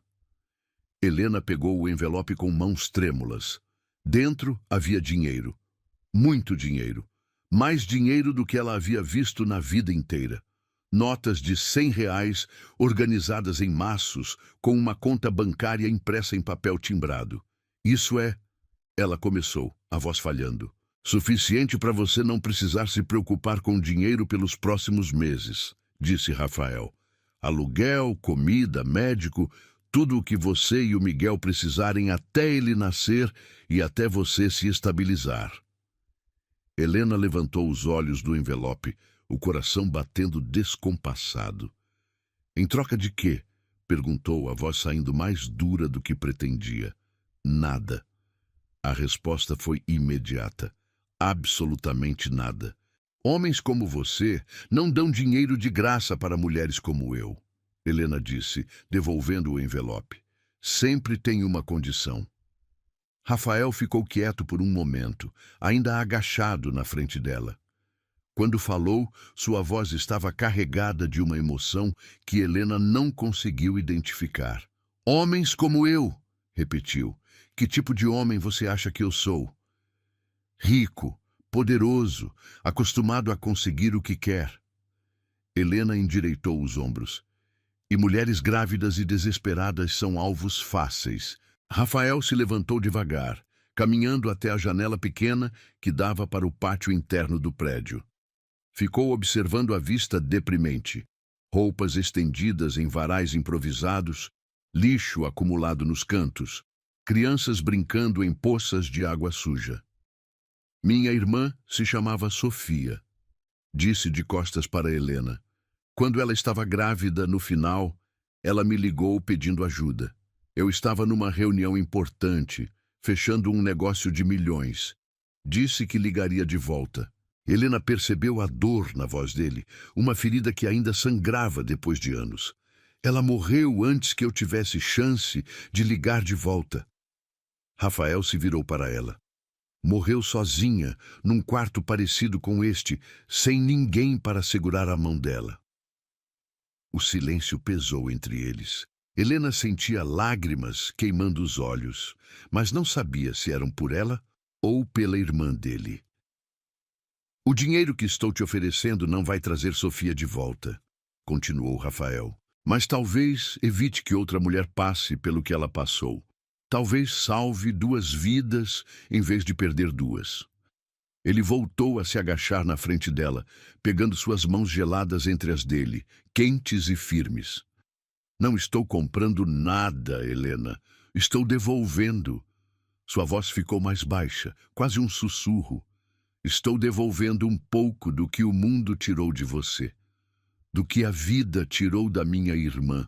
Helena pegou o envelope com mãos trêmulas. Dentro havia dinheiro. Muito dinheiro. Mais dinheiro do que ela havia visto na vida inteira. Notas de R$ 100 organizadas em maços com uma conta bancária impressa em papel timbrado. "Isso é..." ela começou, a voz falhando. "Suficiente para você não precisar se preocupar com dinheiro pelos próximos meses", disse Rafael. "Aluguel, comida, médico, tudo o que você e o Miguel precisarem até ele nascer e até você se estabilizar." Helena levantou os olhos do envelope, o coração batendo descompassado. Em troca de quê? Perguntou, a voz saindo mais dura do que pretendia. Nada. A resposta foi imediata. Absolutamente nada. Homens como você não dão dinheiro de graça para mulheres como eu, Helena disse, devolvendo o envelope. Sempre tem uma condição. Rafael ficou quieto por um momento, ainda agachado na frente dela. Quando falou, sua voz estava carregada de uma emoção que Helena não conseguiu identificar. Homens como eu, repetiu. Que tipo de homem você acha que eu sou? Rico, poderoso, acostumado a conseguir o que quer. Helena endireitou os ombros. E mulheres grávidas e desesperadas são alvos fáceis. Rafael se levantou devagar, caminhando até a janela pequena que dava para o pátio interno do prédio. Ficou observando a vista deprimente. Roupas estendidas em varais improvisados, lixo acumulado nos cantos, crianças brincando em poças de água suja. Minha irmã se chamava Sofia, disse de costas para Helena. Quando ela estava grávida, no final, ela me ligou pedindo ajuda. Eu estava numa reunião importante, fechando um negócio de milhões. Disse que ligaria de volta. Helena percebeu a dor na voz dele, uma ferida que ainda sangrava depois de anos. Ela morreu antes que eu tivesse chance de ligar de volta. Rafael se virou para ela. Morreu sozinha, num quarto parecido com este, sem ninguém para segurar a mão dela. O silêncio pesou entre eles. Helena sentia lágrimas queimando os olhos, mas não sabia se eram por ela ou pela irmã dele. O dinheiro que estou te oferecendo não vai trazer Sofia de volta, continuou Rafael. Mas talvez evite que outra mulher passe pelo que ela passou. Talvez salve 2 vidas em vez de perder 2. Ele voltou a se agachar na frente dela, pegando suas mãos geladas entre as dele, quentes e firmes. Não estou comprando nada, Helena. Estou devolvendo. Sua voz ficou mais baixa, quase um sussurro. Estou devolvendo um pouco do que o mundo tirou de você, do que a vida tirou da minha irmã.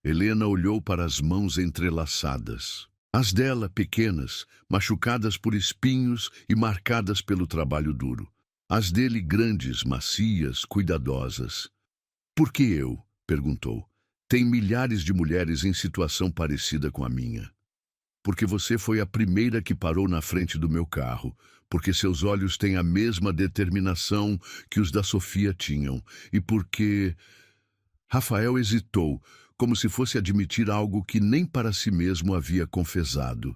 Helena olhou para as mãos entrelaçadas. As dela, pequenas, machucadas por espinhos e marcadas pelo trabalho duro. As dele, grandes, macias, cuidadosas. Por que eu? Perguntou. Tem milhares de mulheres em situação parecida com a minha. Porque você foi a primeira que parou na frente do meu carro, porque seus olhos têm a mesma determinação que os da Sofia tinham, e porque... Rafael hesitou, como se fosse admitir algo que nem para si mesmo havia confessado.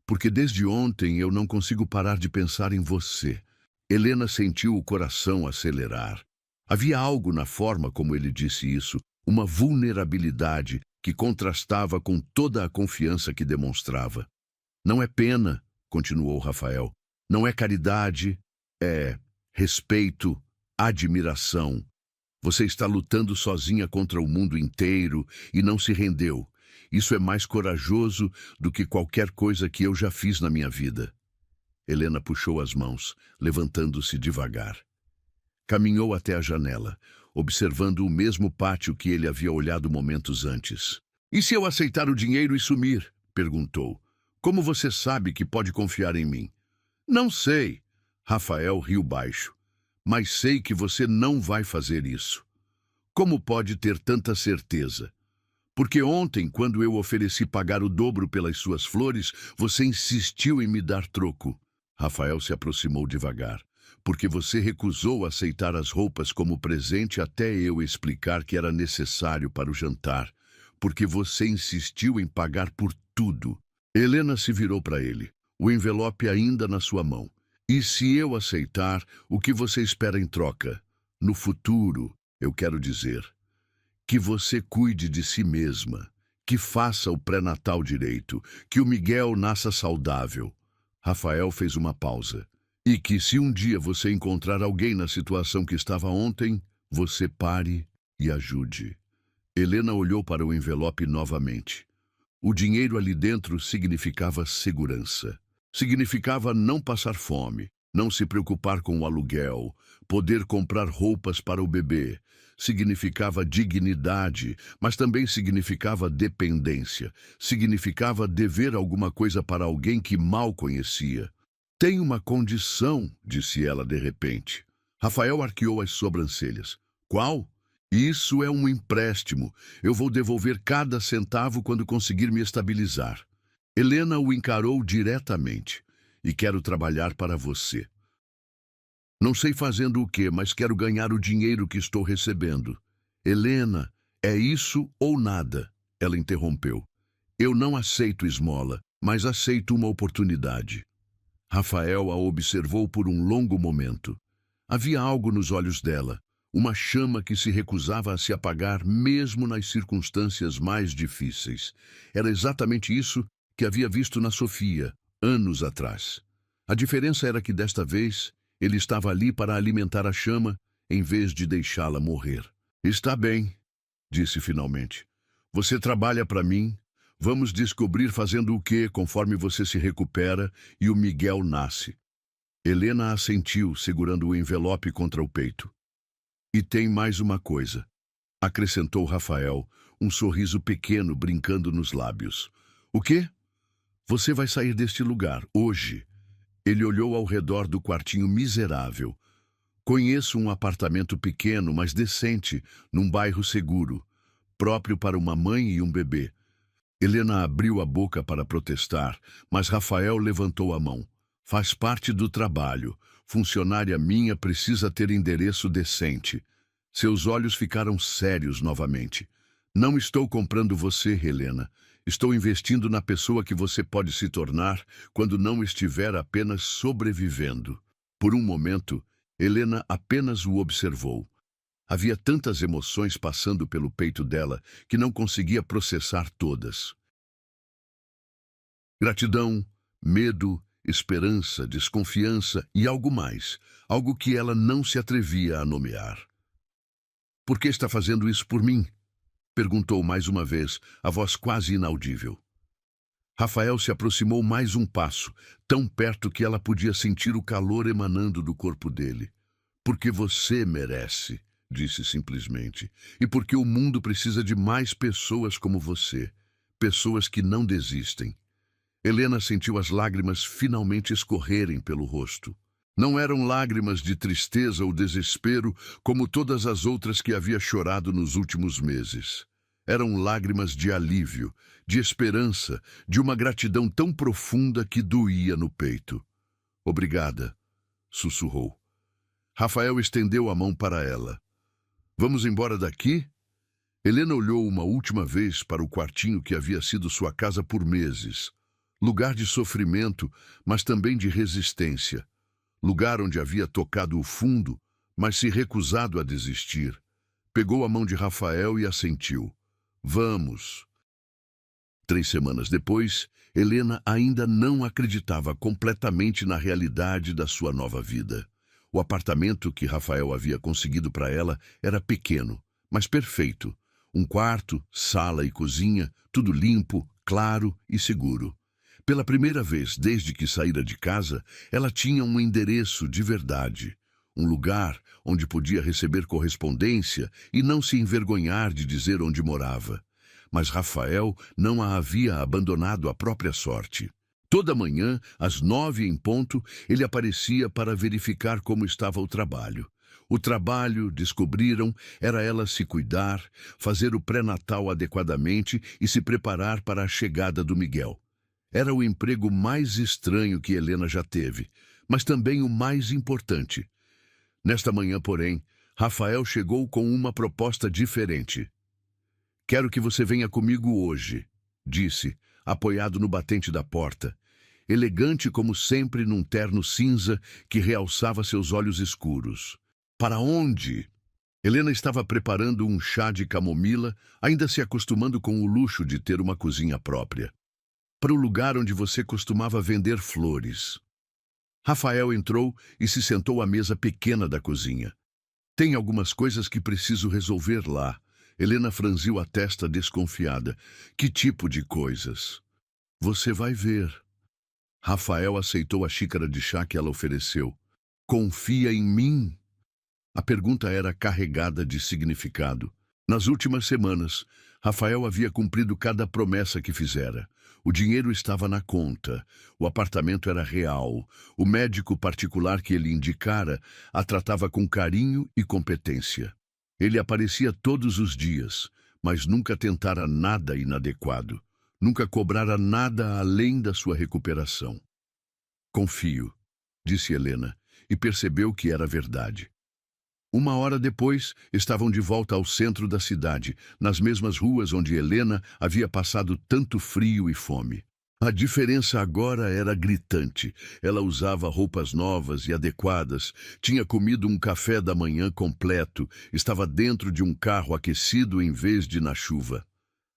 Porque desde ontem eu não consigo parar de pensar em você. Helena sentiu o coração acelerar. Havia algo na forma como ele disse isso, uma vulnerabilidade que contrastava com toda a confiança que demonstrava. Não é pena, continuou Rafael. Não é caridade, é respeito, admiração. Você está lutando sozinha contra o mundo inteiro e não se rendeu. Isso é mais corajoso do que qualquer coisa que eu já fiz na minha vida. Helena puxou as mãos, levantando-se devagar. Caminhou até a janela, observando o mesmo pátio que ele havia olhado momentos antes. E se eu aceitar o dinheiro e sumir? Perguntou. Como você sabe que pode confiar em mim? Não sei. Rafael riu baixo. Mas sei que você não vai fazer isso. Como pode ter tanta certeza? Porque ontem, quando eu ofereci pagar o dobro pelas suas flores, você insistiu em me dar troco. Rafael se aproximou devagar. Porque você recusou aceitar as roupas como presente até eu explicar que era necessário para o jantar. Porque você insistiu em pagar por tudo. Helena se virou para ele, o envelope ainda na sua mão. E se eu aceitar, o que você espera em troca? No futuro, eu quero dizer, que você cuide de si mesma, que faça o pré-natal direito, que o Miguel nasça saudável. Rafael fez uma pausa. E que se um dia você encontrar alguém na situação que estava ontem, você pare e ajude. Helena olhou para o envelope novamente. O dinheiro ali dentro significava segurança. Significava não passar fome, Não se preocupar com o aluguel, poder comprar roupas para o bebê. Significava dignidade, mas também significava dependência. Significava dever alguma coisa para alguém que mal conhecia. Tem uma condição, disse ela de repente. Rafael arqueou as sobrancelhas. Qual? Isso é um empréstimo. Eu vou devolver cada centavo quando conseguir me estabilizar. Helena o encarou diretamente. E quero trabalhar para você. Não sei fazendo o quê, mas quero ganhar o dinheiro que estou recebendo. Helena, é isso ou nada? Ela interrompeu. Eu não aceito esmola, mas aceito uma oportunidade. Rafael a observou por um longo momento. Havia algo nos olhos dela, uma chama que se recusava a se apagar mesmo nas circunstâncias mais difíceis. Era exatamente isso que havia visto na Sofia, anos atrás. A diferença era que desta vez ele estava ali para alimentar a chama em vez de deixá-la morrer. Está bem, disse finalmente. Você trabalha para mim. Vamos descobrir fazendo o quê conforme você se recupera e o Miguel nasce. Helena assentiu, segurando o envelope contra o peito. E tem mais uma coisa, acrescentou Rafael, um sorriso pequeno brincando nos lábios. O quê? Você vai sair deste lugar, hoje. Ele olhou ao redor do quartinho miserável. Conheço um apartamento pequeno, mas decente, num bairro seguro, próprio para uma mãe e um bebê. Helena abriu a boca para protestar, mas Rafael levantou a mão. Faz parte do trabalho. Funcionária minha precisa ter endereço decente. Seus olhos ficaram sérios novamente. Não estou comprando você, Helena. Estou investindo na pessoa que você pode se tornar quando não estiver apenas sobrevivendo. Por um momento, Helena apenas o observou. Havia tantas emoções passando pelo peito dela que não conseguia processar todas. Gratidão, medo, esperança, desconfiança e algo mais, algo que ela não se atrevia a nomear. Por que está fazendo isso por mim? Perguntou mais uma vez, a voz quase inaudível. Rafael se aproximou mais um passo, tão perto que ela podia sentir o calor emanando do corpo dele. Porque você merece, disse simplesmente, e porque o mundo precisa de mais pessoas como você, pessoas que não desistem. Helena sentiu as lágrimas finalmente escorrerem pelo rosto. Não eram lágrimas de tristeza ou desespero como todas as outras que havia chorado nos últimos meses. Eram lágrimas de alívio, de esperança, de uma gratidão tão profunda que doía no peito. Obrigada, sussurrou. Rafael estendeu a mão para ela. Vamos embora daqui? Helena olhou uma última vez para o quartinho que havia sido sua casa por meses. Lugar de sofrimento, mas também de resistência. Lugar onde havia tocado o fundo, mas se recusado a desistir. Pegou a mão de Rafael e assentiu. Vamos. 3 semanas depois, Helena ainda não acreditava completamente na realidade da sua nova vida. O apartamento que Rafael havia conseguido para ela era pequeno, mas perfeito. Um quarto, sala e cozinha, tudo limpo, claro e seguro. Pela primeira vez desde que saíra de casa, ela tinha um endereço de verdade. Um lugar onde podia receber correspondência e não se envergonhar de dizer onde morava. Mas Rafael não a havia abandonado à própria sorte. Toda manhã, às 9 em ponto, ele aparecia para verificar como estava o trabalho. O trabalho, descobriram, era ela se cuidar, fazer o pré-natal adequadamente e se preparar para a chegada do Miguel. Era o emprego mais estranho que Helena já teve, mas também o mais importante. Nesta manhã, porém, Rafael chegou com uma proposta diferente. Quero que você venha comigo hoje, disse, apoiado no batente da porta. Elegante como sempre num terno cinza que realçava seus olhos escuros. Para onde? Helena estava preparando um chá de camomila, ainda se acostumando com o luxo de ter uma cozinha própria. Para o lugar onde você costumava vender flores. Rafael entrou e se sentou à mesa pequena da cozinha. Tem algumas coisas que preciso resolver lá. Helena franziu a testa desconfiada. Que tipo de coisas? Você vai ver. Rafael aceitou a xícara de chá que ela ofereceu. Confia em mim? A pergunta era carregada de significado. Nas últimas semanas, Rafael havia cumprido cada promessa que fizera. O dinheiro estava na conta, o apartamento era real, o médico particular que ele indicara a tratava com carinho e competência. Ele aparecia todos os dias, mas nunca tentara nada inadequado, nunca cobrara nada além da sua recuperação. Confio, disse Helena, e percebeu que era verdade. Uma hora depois, estavam de volta ao centro da cidade, nas mesmas ruas onde Helena havia passado tanto frio e fome. A diferença agora era gritante. Ela usava roupas novas e adequadas, tinha comido um café da manhã completo, estava dentro de um carro aquecido em vez de na chuva.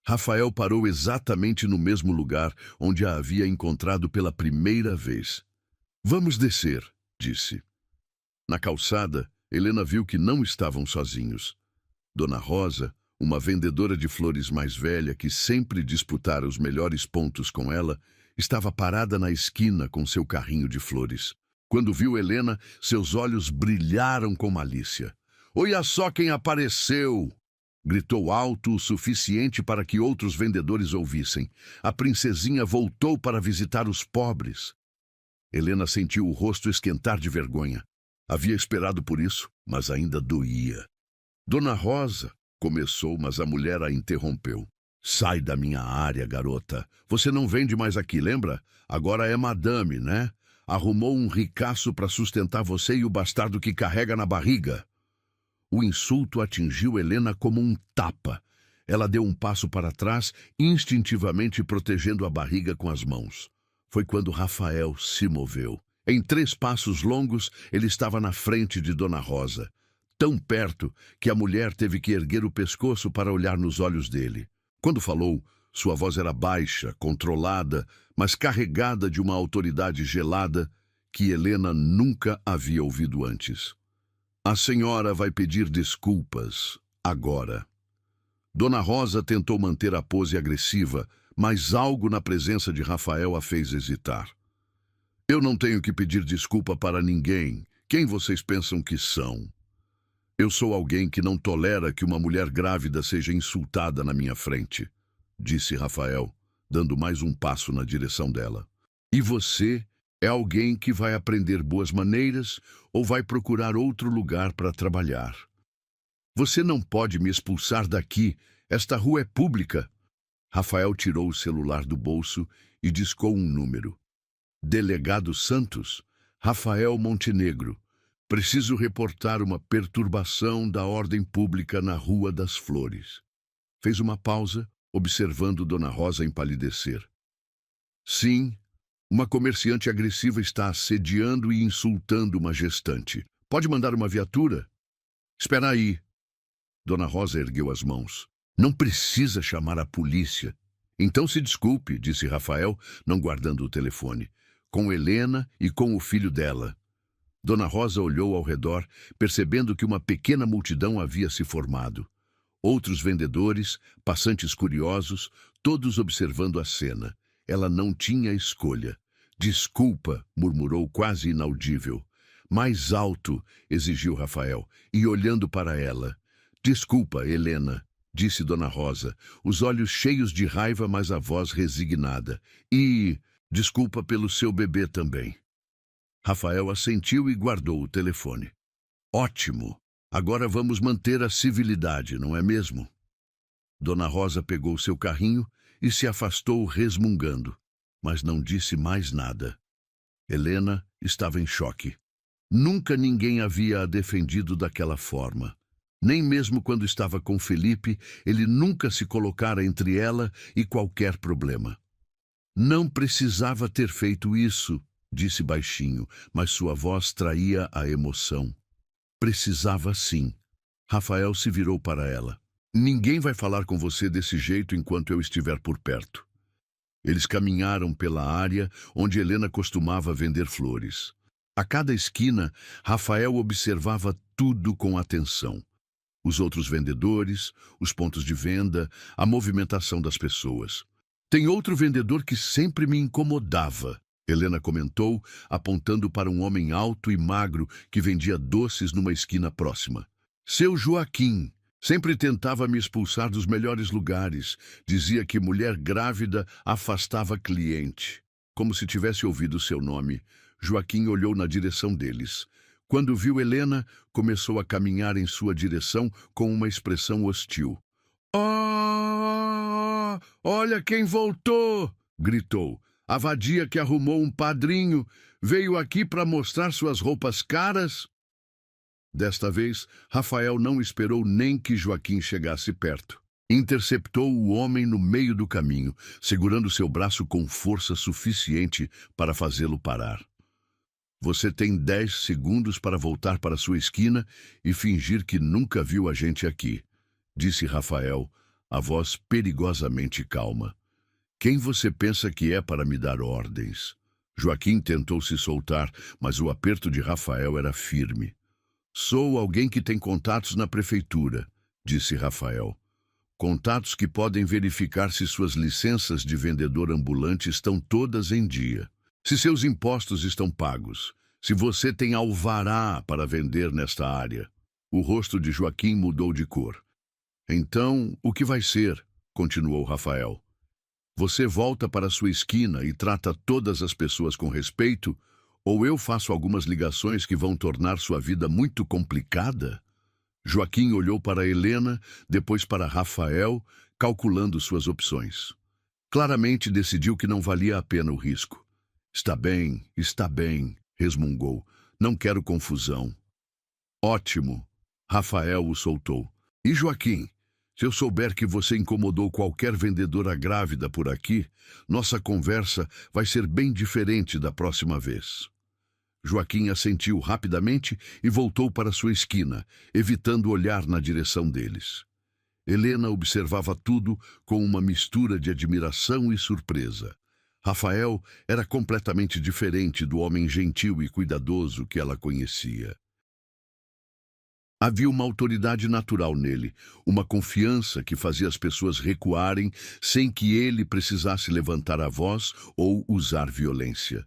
Rafael parou exatamente no mesmo lugar onde a havia encontrado pela primeira vez. Vamos descer, disse. Na calçada, Helena viu que não estavam sozinhos. Dona Rosa, uma vendedora de flores mais velha que sempre disputara os melhores pontos com ela, estava parada na esquina com seu carrinho de flores. Quando viu Helena, seus olhos brilharam com malícia. "Olha só quem apareceu!" Gritou alto o suficiente para que outros vendedores ouvissem. A princesinha voltou para visitar os pobres. Helena sentiu o rosto esquentar de vergonha. Havia esperado por isso, mas ainda doía. Dona Rosa, começou, mas a mulher a interrompeu. Sai da minha área, garota. Você não vende mais aqui, lembra? Agora é madame, né? Arrumou um ricaço para sustentar você e o bastardo que carrega na barriga. O insulto atingiu Helena como um tapa. Ela deu um passo para trás, instintivamente protegendo a barriga com as mãos. Foi quando Rafael se moveu. Em 3 passos longos, ele estava na frente de Dona Rosa, tão perto que a mulher teve que erguer o pescoço para olhar nos olhos dele. Quando falou, sua voz era baixa, controlada, mas carregada de uma autoridade gelada que Helena nunca havia ouvido antes. A senhora vai pedir desculpas, agora. Dona Rosa tentou manter a pose agressiva, mas algo na presença de Rafael a fez hesitar. Eu não tenho que pedir desculpa para ninguém. Quem vocês pensam que são? Eu sou alguém que não tolera que uma mulher grávida seja insultada na minha frente, disse Rafael, dando mais um passo na direção dela. E você é alguém que vai aprender boas maneiras ou vai procurar outro lugar para trabalhar? Você não pode me expulsar daqui. Esta rua é pública. Rafael tirou o celular do bolso e discou um número. Delegado Santos, Rafael Montenegro. Preciso reportar uma perturbação da ordem pública na Rua das Flores. Fez uma pausa, observando Dona Rosa empalidecer. Sim, uma comerciante agressiva está assediando e insultando uma gestante. Pode mandar uma viatura? Espera aí. Dona Rosa ergueu as mãos. Não precisa chamar a polícia. Então se desculpe, disse Rafael, não guardando o telefone. Com Helena e com o filho dela. Dona Rosa olhou ao redor, percebendo que uma pequena multidão havia se formado. Outros vendedores, passantes curiosos, todos observando a cena. Ela não tinha escolha. Desculpa, murmurou quase inaudível. Mais alto, exigiu Rafael, e olhando para ela. Desculpa, Helena, disse Dona Rosa, os olhos cheios de raiva, mas a voz resignada. E desculpa pelo seu bebê também. Rafael assentiu e guardou o telefone. Ótimo. Agora vamos manter a civilidade, não é mesmo? Dona Rosa pegou seu carrinho e se afastou resmungando, mas não disse mais nada. Helena estava em choque. Nunca ninguém havia a defendido daquela forma. Nem mesmo quando estava com Felipe, ele nunca se colocara entre ela e qualquer problema. Não precisava ter feito isso, disse baixinho, mas sua voz traía a emoção. Precisava sim. Rafael se virou para ela. Ninguém vai falar com você desse jeito enquanto eu estiver por perto. Eles caminharam pela área onde Helena costumava vender flores. A cada esquina, Rafael observava tudo com atenção. Os outros vendedores, os pontos de venda, a movimentação das pessoas. Tem outro vendedor que sempre me incomodava, Helena comentou, apontando para um homem alto e magro que vendia doces numa esquina próxima. Seu Joaquim sempre tentava me expulsar dos melhores lugares. Dizia que mulher grávida afastava cliente. Como se tivesse ouvido seu nome, Joaquim olhou na direção deles. Quando viu Helena, começou a caminhar em sua direção com uma expressão hostil. "Oh, olha quem voltou!" gritou. "A vadia que arrumou um padrinho veio aqui para mostrar suas roupas caras?" Desta vez, Rafael não esperou nem que Joaquim chegasse perto. Interceptou o homem no meio do caminho, segurando seu braço com força suficiente para fazê-lo parar. "Você tem 10 segundos para voltar para sua esquina e fingir que nunca viu a gente aqui", disse Rafael, a voz perigosamente calma. "Quem você pensa que é para me dar ordens?" Joaquim tentou se soltar, mas o aperto de Rafael era firme. "Sou alguém que tem contatos na prefeitura", disse Rafael. "Contatos que podem verificar se suas licenças de vendedor ambulante estão todas em dia. Se seus impostos estão pagos. Se você tem alvará para vender nesta área." O rosto de Joaquim mudou de cor. "Então, o que vai ser?" continuou Rafael. "Você volta para sua esquina e trata todas as pessoas com respeito, ou eu faço algumas ligações que vão tornar sua vida muito complicada?" Joaquim olhou para Helena, depois para Rafael, calculando suas opções. Claramente decidiu que não valia a pena o risco. Está bem, resmungou. "Não quero confusão." "Ótimo." Rafael o soltou. "E Joaquim, se eu souber que você incomodou qualquer vendedora grávida por aqui, nossa conversa vai ser bem diferente da próxima vez." Joaquim assentiu rapidamente e voltou para sua esquina, evitando olhar na direção deles. Helena observava tudo com uma mistura de admiração e surpresa. Rafael era completamente diferente do homem gentil e cuidadoso que ela conhecia. Havia uma autoridade natural nele, uma confiança que fazia as pessoas recuarem sem que ele precisasse levantar a voz ou usar violência.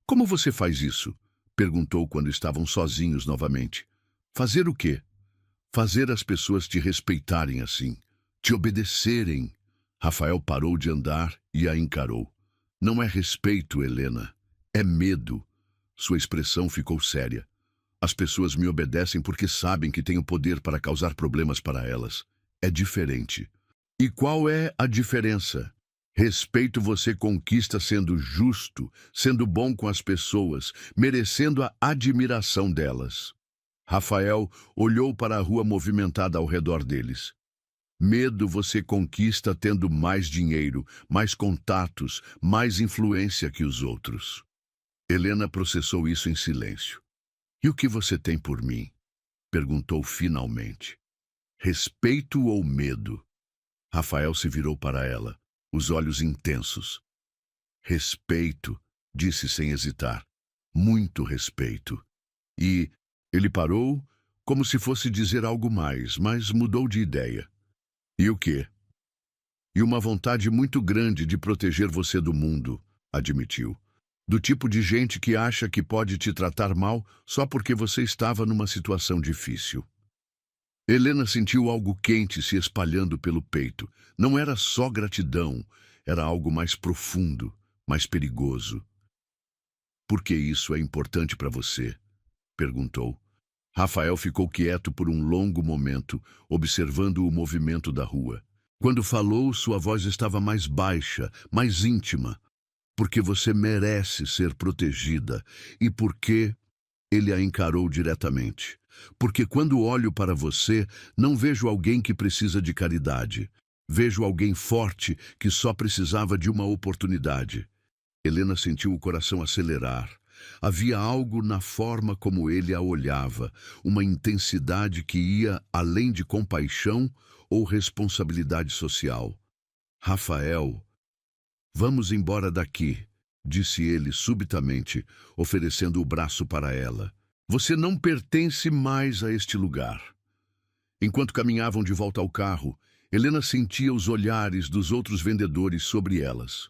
"Como você faz isso?" perguntou quando estavam sozinhos novamente. "Fazer o quê?" "Fazer as pessoas te respeitarem assim, te obedecerem." Rafael parou de andar e a encarou. "Não é respeito, Helena, é medo." Sua expressão ficou séria. "As pessoas me obedecem porque sabem que tenho poder para causar problemas para elas. É diferente." "E qual é a diferença?" "Respeito você conquista sendo justo, sendo bom com as pessoas, merecendo a admiração delas." Rafael olhou para a rua movimentada ao redor deles. "Medo você conquista tendo mais dinheiro, mais contatos, mais influência que os outros." Helena processou isso em silêncio. "E o que você tem por mim?" perguntou finalmente. "Respeito ou medo?" Rafael se virou para ela, os olhos intensos. "Respeito", disse sem hesitar. "Muito respeito." E ele parou, como se fosse dizer algo mais, mas mudou de ideia. "E o quê?" "E uma vontade muito grande de proteger você do mundo", admitiu. "Do tipo de gente que acha que pode te tratar mal só porque você estava numa situação difícil." Helena sentiu algo quente se espalhando pelo peito. Não era só gratidão, era algo mais profundo, mais perigoso. "Por que isso é importante para você?" perguntou. Rafael ficou quieto por um longo momento, observando o movimento da rua. Quando falou, sua voz estava mais baixa, mais íntima. "Porque você merece ser protegida e porque..." Ele a encarou diretamente. "Porque quando olho para você, não vejo alguém que precisa de caridade. Vejo alguém forte que só precisava de uma oportunidade." Helena sentiu o coração acelerar. Havia algo na forma como ele a olhava, uma intensidade que ia além de compaixão ou responsabilidade social. "Rafael, vamos embora daqui", disse ele subitamente, oferecendo o braço para ela. "Você não pertence mais a este lugar." Enquanto caminhavam de volta ao carro, Helena sentia os olhares dos outros vendedores sobre elas.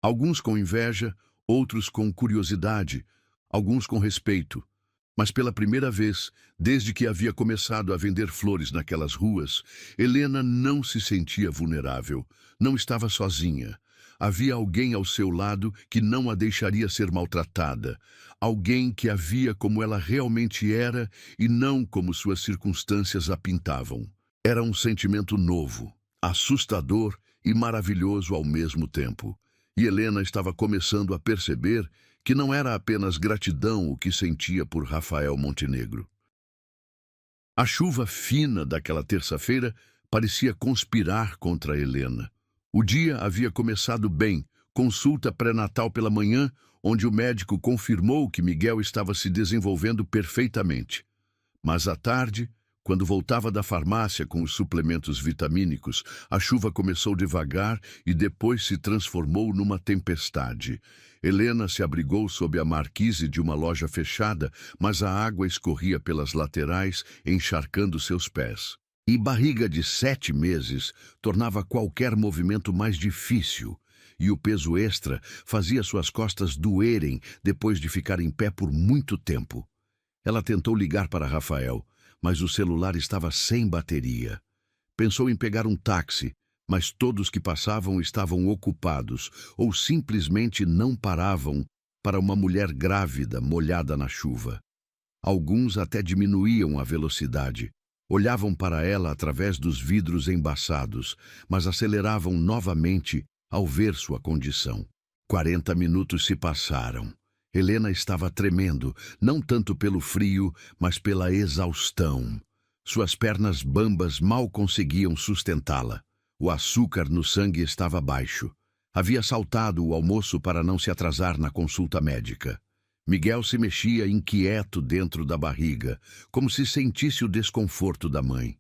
Alguns com inveja, outros com curiosidade, alguns com respeito. Mas pela primeira vez, desde que havia começado a vender flores naquelas ruas, Helena não se sentia vulnerável, não estava sozinha. Havia alguém ao seu lado que não a deixaria ser maltratada, alguém que a via como ela realmente era e não como suas circunstâncias a pintavam. Era um sentimento novo, assustador e maravilhoso ao mesmo tempo. E Helena estava começando a perceber que não era apenas gratidão o que sentia por Rafael Montenegro. A chuva fina daquela terça-feira parecia conspirar contra Helena. O dia havia começado bem, consulta pré-natal pela manhã, onde o médico confirmou que Miguel estava se desenvolvendo perfeitamente. Mas à tarde, quando voltava da farmácia com os suplementos vitamínicos, a chuva começou devagar e depois se transformou numa tempestade. Helena se abrigou sob a marquise de uma loja fechada, mas a água escorria pelas laterais, encharcando seus pés. E barriga de 7 meses tornava qualquer movimento mais difícil, e o peso extra fazia suas costas doerem depois de ficar em pé por muito tempo. Ela tentou ligar para Rafael, mas o celular estava sem bateria. Pensou em pegar um táxi, mas todos que passavam estavam ocupados ou simplesmente não paravam para uma mulher grávida molhada na chuva. Alguns até diminuíam a velocidade. Olhavam para ela através dos vidros embaçados, mas aceleravam novamente ao ver sua condição. 40 minutos se passaram. Helena estava tremendo, não tanto pelo frio, mas pela exaustão. Suas pernas bambas mal conseguiam sustentá-la. O açúcar no sangue estava baixo. Havia saltado o almoço para não se atrasar na consulta médica. Miguel se mexia inquieto dentro da barriga, como se sentisse o desconforto da mãe.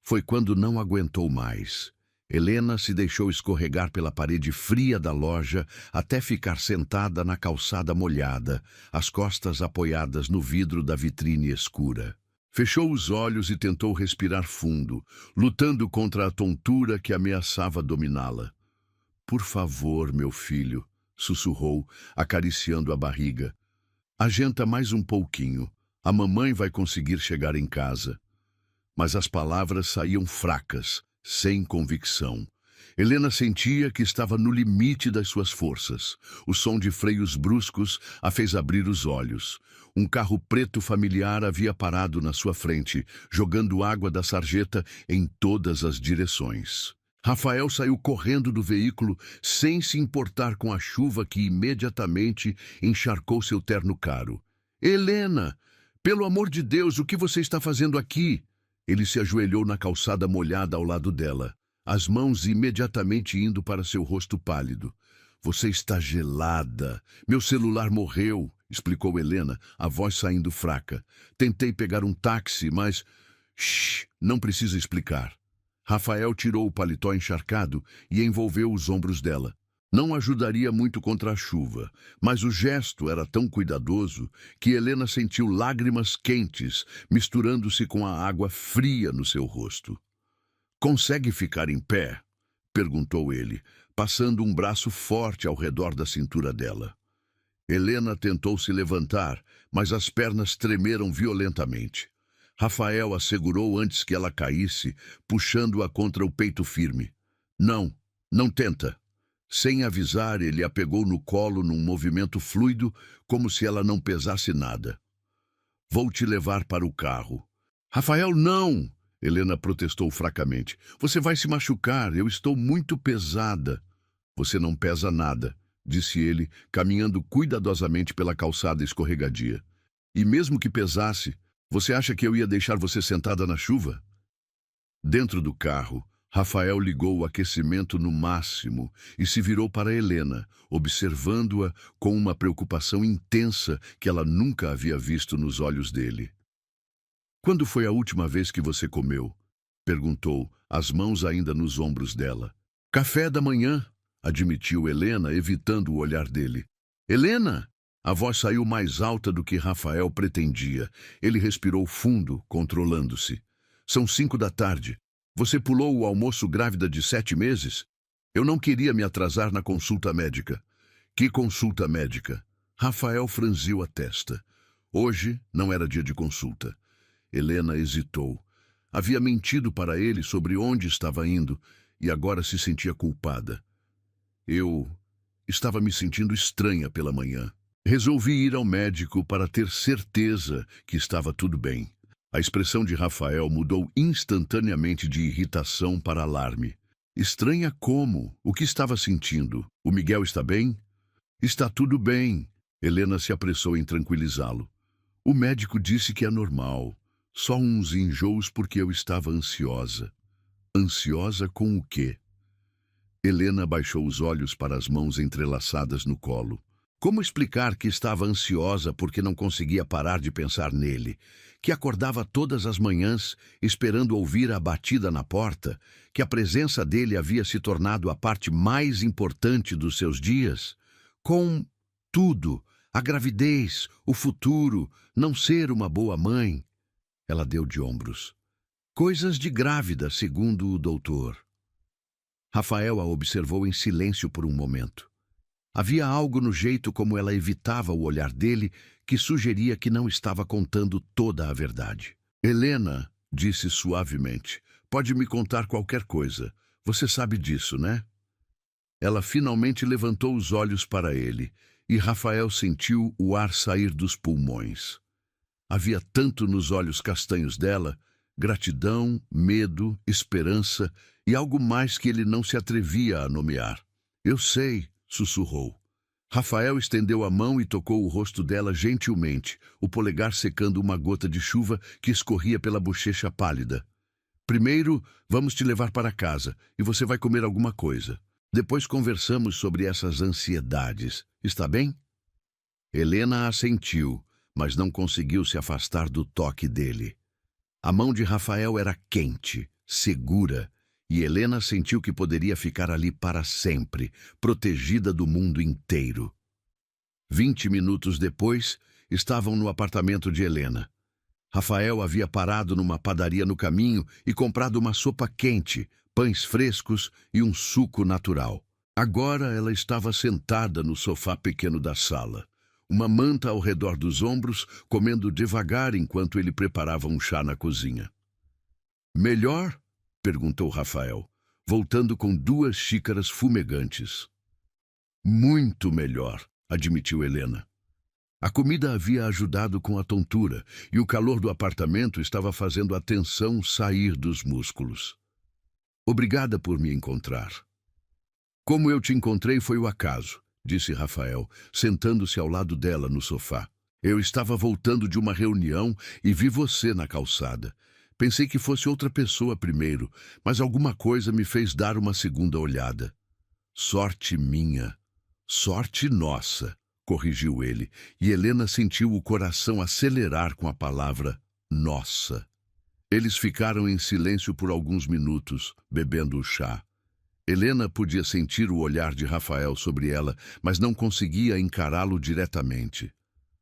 Foi quando não aguentou mais. Helena se deixou escorregar pela parede fria da loja até ficar sentada na calçada molhada, as costas apoiadas no vidro da vitrine escura. Fechou os olhos e tentou respirar fundo, lutando contra a tontura que ameaçava dominá-la. "Por favor, meu filho", sussurrou, acariciando a barriga. "Agenta mais um pouquinho. A mamãe vai conseguir chegar em casa." Mas as palavras saíam fracas, sem convicção. Helena sentia que estava no limite das suas forças. O som de freios bruscos a fez abrir os olhos. Um carro preto familiar havia parado na sua frente, jogando água da sarjeta em todas as direções. Rafael saiu correndo do veículo, sem se importar com a chuva que imediatamente encharcou seu terno caro. "Helena, pelo amor de Deus, o que você está fazendo aqui?" Ele se ajoelhou na calçada molhada ao lado dela, as mãos imediatamente indo para seu rosto pálido. "Você está gelada. Meu celular morreu", explicou Helena, a voz saindo fraca. "Tentei pegar um táxi, mas..." "Shh, não precisa explicar." Rafael tirou o paletó encharcado e envolveu os ombros dela. Não ajudaria muito contra a chuva, mas o gesto era tão cuidadoso que Helena sentiu lágrimas quentes misturando-se com a água fria no seu rosto. "Consegue ficar em pé?" perguntou ele, passando um braço forte ao redor da cintura dela. Helena tentou se levantar, mas as pernas tremeram violentamente. Rafael a segurou antes que ela caísse, puxando-a contra o peito firme. "Não, não tenta." Sem avisar, ele a pegou no colo num movimento fluido, como se ela não pesasse nada. "Vou te levar para o carro." "Rafael, não!" Helena protestou fracamente. "Você vai se machucar, eu estou muito pesada." "Você não pesa nada", disse ele, caminhando cuidadosamente pela calçada escorregadia. "E mesmo que pesasse, você acha que eu ia deixar você sentada na chuva?" Dentro do carro, Rafael ligou o aquecimento no máximo e se virou para Helena, observando-a com uma preocupação intensa que ela nunca havia visto nos olhos dele. "Quando foi a última vez que você comeu?" perguntou, as mãos ainda nos ombros dela. "Café da manhã", admitiu Helena, evitando o olhar dele. "Helena!" A voz saiu mais alta do que Rafael pretendia. Ele respirou fundo, controlando-se. "São 5 da tarde. Você pulou o almoço grávida de 7 meses? Eu não queria me atrasar na consulta médica." Que consulta médica? Rafael franziu a testa. Hoje não era dia de consulta. Helena hesitou. Havia mentido para ele sobre onde estava indo e agora se sentia culpada. Eu estava me sentindo estranha pela manhã. Resolvi ir ao médico para ter certeza que estava tudo bem. A expressão de Rafael mudou instantaneamente de irritação para alarme. Estranha como? O que estava sentindo? O Miguel está bem? Está tudo bem. Helena se apressou em tranquilizá-lo. O médico disse que é normal. Só uns enjoos porque eu estava ansiosa. Ansiosa com o quê? Helena baixou os olhos para as mãos entrelaçadas no colo. Como explicar que estava ansiosa porque não conseguia parar de pensar nele, que acordava todas as manhãs esperando ouvir a batida na porta, que a presença dele havia se tornado a parte mais importante dos seus dias? Com tudo, a gravidez, o futuro, não ser uma boa mãe. Ela deu de ombros. Coisas de grávida, segundo o doutor. Rafael a observou em silêncio por um momento. Havia algo no jeito como ela evitava o olhar dele que sugeria que não estava contando toda a verdade. Helena, disse suavemente, pode me contar qualquer coisa. Você sabe disso, né? Ela finalmente levantou os olhos para ele e Rafael sentiu o ar sair dos pulmões. Havia tanto nos olhos castanhos dela, gratidão, medo, esperança e algo mais que ele não se atrevia a nomear. Eu sei, sussurrou. Rafael estendeu a mão e tocou o rosto dela gentilmente, o polegar secando uma gota de chuva que escorria pela bochecha pálida. Primeiro, vamos te levar para casa e você vai comer alguma coisa. Depois conversamos sobre essas ansiedades. Está bem? Helena assentiu, mas não conseguiu se afastar do toque dele. A mão de Rafael era quente, segura, e Helena sentiu que poderia ficar ali para sempre, protegida do mundo inteiro. 20 minutos depois, estavam no apartamento de Helena. Rafael havia parado numa padaria no caminho e comprado uma sopa quente, pães frescos e um suco natural. Agora ela estava sentada no sofá pequeno da sala, uma manta ao redor dos ombros, comendo devagar enquanto ele preparava um chá na cozinha. Melhor? Perguntou Rafael, voltando com 2 xícaras fumegantes. Muito melhor, admitiu Helena. A comida havia ajudado com a tontura e o calor do apartamento estava fazendo a tensão sair dos músculos. Obrigada por me encontrar. Como eu te encontrei foi o acaso, disse Rafael, sentando-se ao lado dela no sofá. Eu estava voltando de uma reunião e vi você na calçada. Pensei que fosse outra pessoa primeiro, mas alguma coisa me fez dar uma segunda olhada. Sorte minha. Sorte nossa, corrigiu ele, e Helena sentiu o coração acelerar com a palavra nossa. Eles ficaram em silêncio por alguns minutos, bebendo o chá. Helena podia sentir o olhar de Rafael sobre ela, mas não conseguia encará-lo diretamente.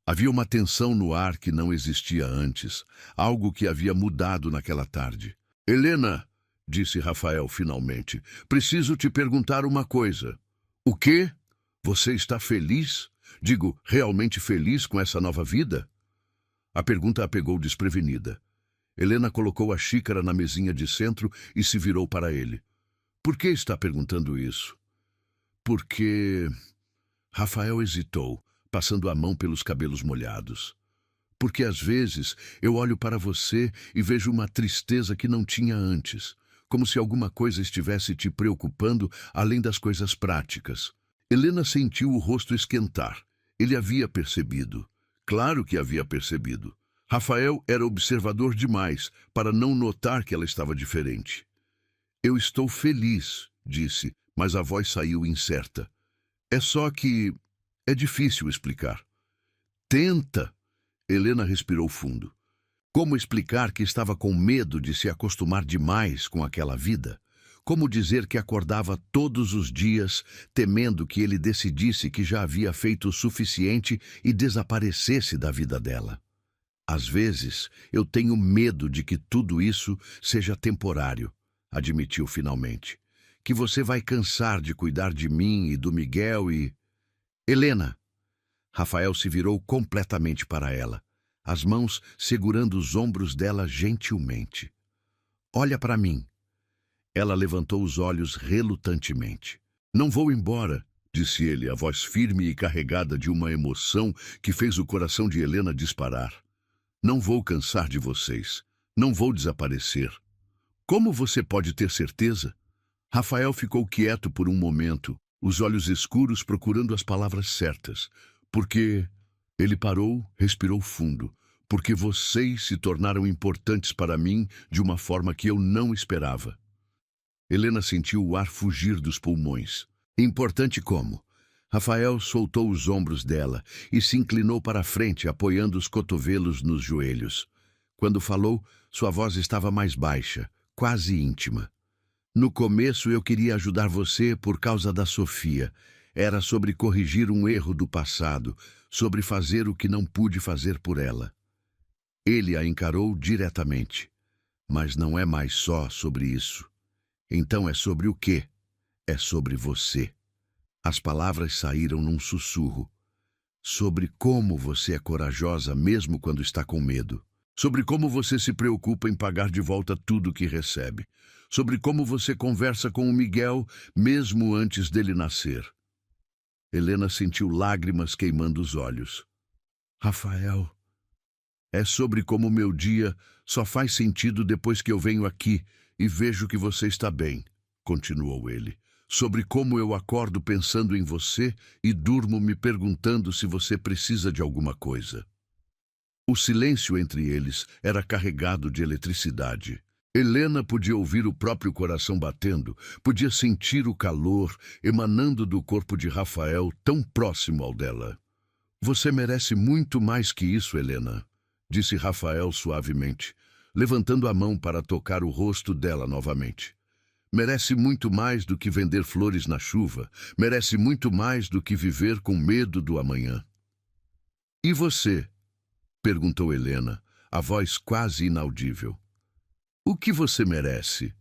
Havia uma tensão no ar que não existia antes, algo que havia mudado naquela tarde. Helena, disse Rafael finalmente, preciso te perguntar uma coisa. O quê? Você está feliz? Digo, realmente feliz com essa nova vida? A pergunta a pegou desprevenida. Helena colocou a xícara na mesinha de centro e se virou para ele. Por que está perguntando isso? Porque... Rafael hesitou, passando a mão pelos cabelos molhados. Porque às vezes eu olho para você e vejo uma tristeza que não tinha antes, como se alguma coisa estivesse te preocupando além das coisas práticas. Helena sentiu o rosto esquentar. Ele havia percebido. Claro que havia percebido. Rafael era observador demais para não notar que ela estava diferente. Eu estou feliz, disse, mas a voz saiu incerta. É só que... é difícil explicar. Tenta! Helena respirou fundo. Como explicar que estava com medo de se acostumar demais com aquela vida? Como dizer que acordava todos os dias, temendo que ele decidisse que já havia feito o suficiente e desaparecesse da vida dela? Às vezes, eu tenho medo de que tudo isso seja temporário, admitiu finalmente. Que você vai cansar de cuidar de mim e do Miguel e... Helena! Rafael se virou completamente para ela, as mãos segurando os ombros dela gentilmente. Olha para mim. Ela levantou os olhos relutantemente. Não vou embora, disse ele, a voz firme e carregada de uma emoção que fez o coração de Helena disparar. Não vou cansar de vocês. Não vou desaparecer. Como você pode ter certeza? Rafael ficou quieto por um momento, os olhos escuros procurando as palavras certas. Porque ele parou, respirou fundo. Porque vocês se tornaram importantes para mim de uma forma que eu não esperava. Helena sentiu o ar fugir dos pulmões. Importante como? Rafael soltou os ombros dela e se inclinou para a frente, apoiando os cotovelos nos joelhos. Quando falou, sua voz estava mais baixa, quase íntima. No começo eu queria ajudar você por causa da Sofia. Era sobre corrigir um erro do passado, sobre fazer o que não pude fazer por ela. Ele a encarou diretamente. Mas não é mais só sobre isso. Então é sobre o quê? É sobre você. As palavras saíram num sussurro. Sobre como você é corajosa mesmo quando está com medo. Sobre como você se preocupa em pagar de volta tudo que recebe. Sobre como você conversa com o Miguel mesmo antes dele nascer. Helena sentiu lágrimas queimando os olhos. Rafael, é sobre como meu dia só faz sentido depois que eu venho aqui e vejo que você está bem, continuou ele. Sobre como eu acordo pensando em você e durmo me perguntando se você precisa de alguma coisa. O silêncio entre eles era carregado de eletricidade. Helena podia ouvir o próprio coração batendo, podia sentir o calor emanando do corpo de Rafael tão próximo ao dela. Você merece muito mais que isso, Helena, disse Rafael suavemente, levantando a mão para tocar o rosto dela novamente. Merece muito mais do que vender flores na chuva, merece muito mais do que viver com medo do amanhã. E você? Perguntou Helena, a voz quase inaudível. O que você merece?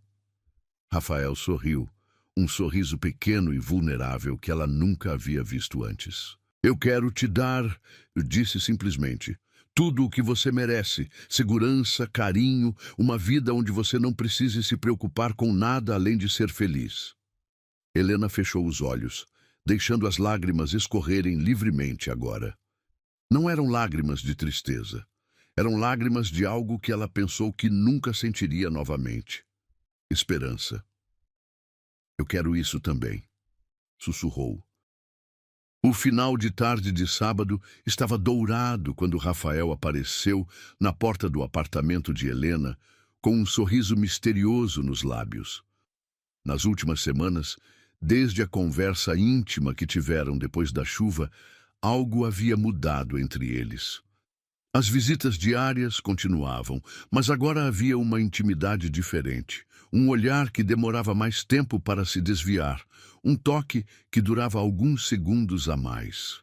Rafael sorriu, um sorriso pequeno e vulnerável que ela nunca havia visto antes. Eu quero te dar, disse simplesmente, tudo o que você merece, segurança, carinho, uma vida onde você não precise se preocupar com nada além de ser feliz. Helena fechou os olhos, deixando as lágrimas escorrerem livremente agora. Não eram lágrimas de tristeza. Eram lágrimas de algo que ela pensou que nunca sentiria novamente. Esperança. Eu quero isso também, sussurrou. O final de tarde de sábado estava dourado quando Rafael apareceu na porta do apartamento de Helena com um sorriso misterioso nos lábios. Nas últimas semanas, desde a conversa íntima que tiveram depois da chuva, algo havia mudado entre eles. As visitas diárias continuavam, mas agora havia uma intimidade diferente, um olhar que demorava mais tempo para se desviar, um toque que durava alguns segundos a mais.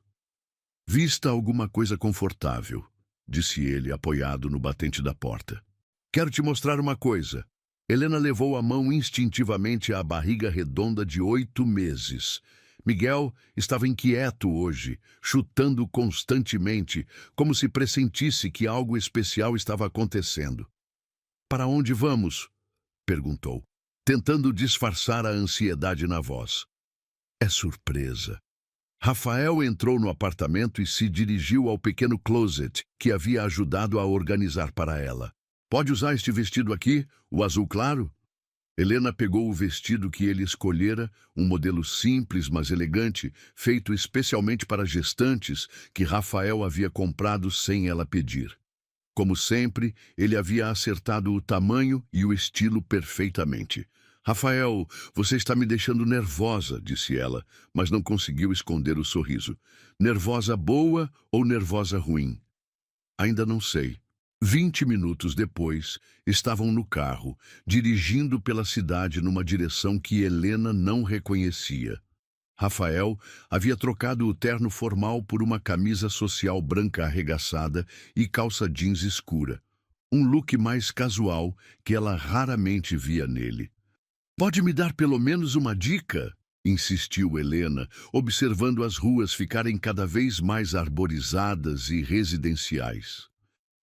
Vista alguma coisa confortável, disse ele, apoiado no batente da porta. Quero te mostrar uma coisa. Helena levou a mão instintivamente à barriga redonda de 8 meses. Miguel estava inquieto hoje, chutando constantemente, como se pressentisse que algo especial estava acontecendo. Para onde vamos? Perguntou, tentando disfarçar a ansiedade na voz. É surpresa. Rafael entrou no apartamento e se dirigiu ao pequeno closet que havia ajudado a organizar para ela. Pode usar este vestido aqui, o azul claro? Helena pegou o vestido que ele escolhera, um modelo simples, mas elegante, feito especialmente para gestantes, que Rafael havia comprado sem ela pedir. Como sempre, ele havia acertado o tamanho e o estilo perfeitamente. Rafael, você está me deixando nervosa, disse ela, mas não conseguiu esconder o sorriso. Nervosa boa ou nervosa ruim? Ainda não sei. 20 minutos depois, estavam no carro, dirigindo pela cidade numa direção que Helena não reconhecia. Rafael havia trocado o terno formal por uma camisa social branca arregaçada e calça jeans escura. Um look mais casual que ela raramente via nele. Pode me dar pelo menos uma dica? insistiu Helena, observando as ruas ficarem cada vez mais arborizadas e residenciais.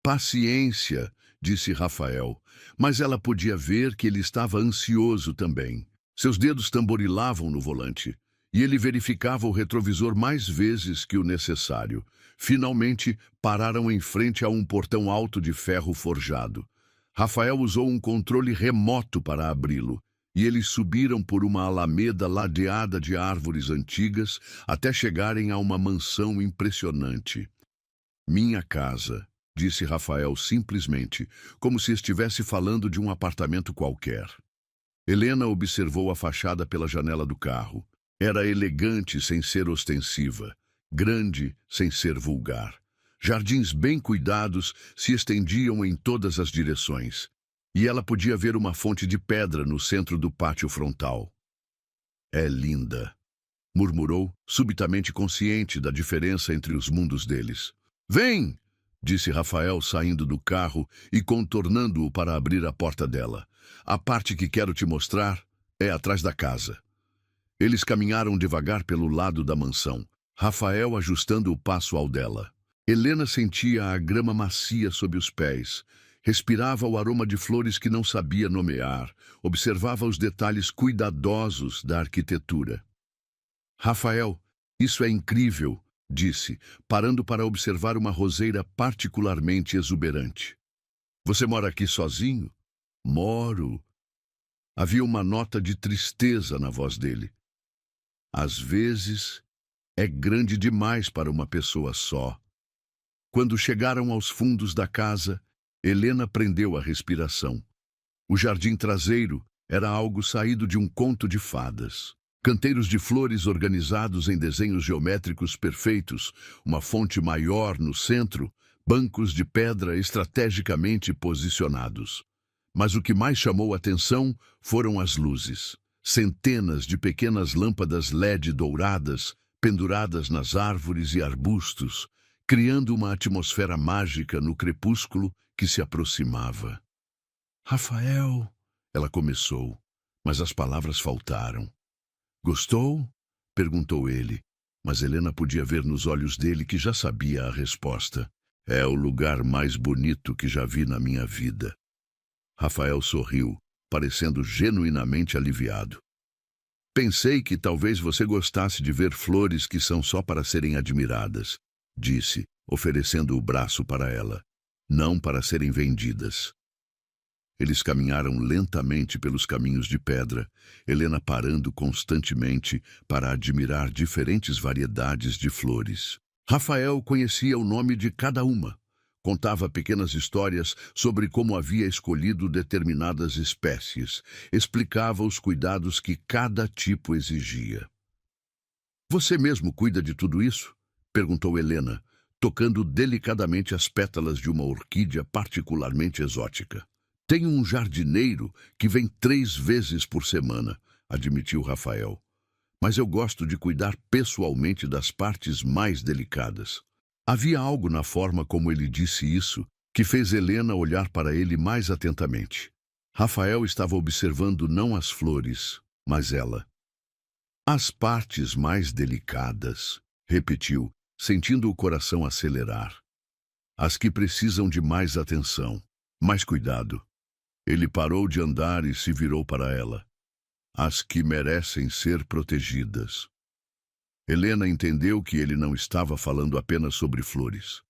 Paciência, disse Rafael, mas ela podia ver que ele estava ansioso também. Seus dedos tamborilavam no volante, e ele verificava o retrovisor mais vezes que o necessário. Finalmente, pararam em frente a um portão alto de ferro forjado. Rafael usou um controle remoto para abri-lo, e eles subiram por uma alameda ladeada de árvores antigas até chegarem a uma mansão impressionante. Minha casa, disse Rafael simplesmente, como se estivesse falando de um apartamento qualquer. Helena observou a fachada pela janela do carro. Era elegante sem ser ostensiva, grande sem ser vulgar. Jardins bem cuidados se estendiam em todas as direções, e ela podia ver uma fonte de pedra no centro do pátio frontal. É linda, murmurou, subitamente consciente da diferença entre os mundos deles. Vem! Disse Rafael saindo do carro e contornando-o para abrir a porta dela. A parte que quero te mostrar é atrás da casa. Eles caminharam devagar pelo lado da mansão, Rafael ajustando o passo ao dela. Helena sentia a grama macia sob os pés, respirava o aroma de flores que não sabia nomear, observava os detalhes cuidadosos da arquitetura. Rafael, isso é incrível, disse, parando para observar uma roseira particularmente exuberante. Você mora aqui sozinho? Moro. Havia uma nota de tristeza na voz dele. Às vezes, é grande demais para uma pessoa só. Quando chegaram aos fundos da casa, Helena prendeu a respiração. O jardim traseiro era algo saído de um conto de fadas. Canteiros de flores organizados em desenhos geométricos perfeitos, uma fonte maior no centro, bancos de pedra estrategicamente posicionados. Mas o que mais chamou a atenção foram as luzes. Centenas de pequenas lâmpadas LED douradas, penduradas nas árvores e arbustos, criando uma atmosfera mágica no crepúsculo que se aproximava. Rafael, ela começou, mas as palavras faltaram. Gostou? Perguntou ele, mas Helena podia ver nos olhos dele que já sabia a resposta. É o lugar mais bonito que já vi na minha vida. Rafael sorriu, parecendo genuinamente aliviado. Pensei que talvez você gostasse de ver flores que são só para serem admiradas, disse, oferecendo o braço para ela, não para serem vendidas. Eles caminharam lentamente pelos caminhos de pedra, Helena parando constantemente para admirar diferentes variedades de flores. Rafael conhecia o nome de cada uma. Contava pequenas histórias sobre como havia escolhido determinadas espécies, explicava os cuidados que cada tipo exigia. Você mesmo cuida de tudo isso? Perguntou Helena, tocando delicadamente as pétalas de uma orquídea particularmente exótica. Tenho um jardineiro que vem 3 vezes por semana, admitiu Rafael. Mas eu gosto de cuidar pessoalmente das partes mais delicadas. Havia algo na forma como ele disse isso que fez Helena olhar para ele mais atentamente. Rafael estava observando não as flores, mas ela. As partes mais delicadas, repetiu, sentindo o coração acelerar. As que precisam de mais atenção, mais cuidado. Ele parou de andar e se virou para ela. As que merecem ser protegidas. Helena entendeu que ele não estava falando apenas sobre flores.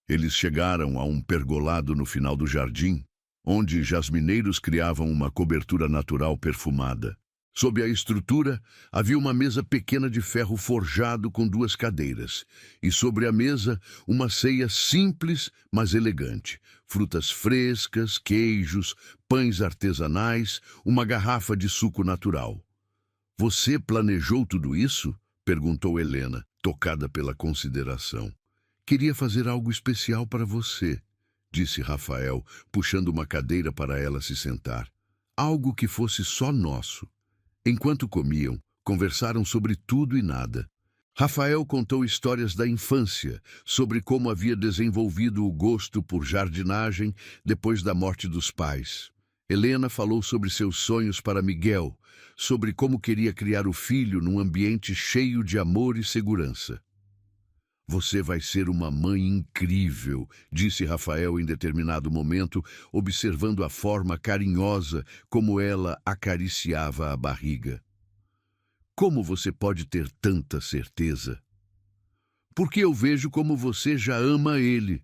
Eles chegaram a um pergolado no final do jardim, onde jasmineiros criavam uma cobertura natural perfumada. Sob a estrutura, havia uma mesa pequena de ferro forjado com 2 cadeiras, e sobre a mesa, uma ceia simples, mas elegante. Frutas frescas, queijos, pães artesanais, uma garrafa de suco natural. Você planejou tudo isso? Perguntou Helena, tocada pela consideração. Queria fazer algo especial para você, disse Rafael, puxando uma cadeira para ela se sentar. Algo que fosse só nosso. Enquanto comiam, conversaram sobre tudo e nada. Rafael contou histórias da infância, sobre como havia desenvolvido o gosto por jardinagem depois da morte dos pais. Helena falou sobre seus sonhos para Miguel, sobre como queria criar o filho num ambiente cheio de amor e segurança. Você vai ser uma mãe incrível, disse Rafael em determinado momento, observando a forma carinhosa como ela acariciava a barriga. Como você pode ter tanta certeza? Porque eu vejo como você já ama ele.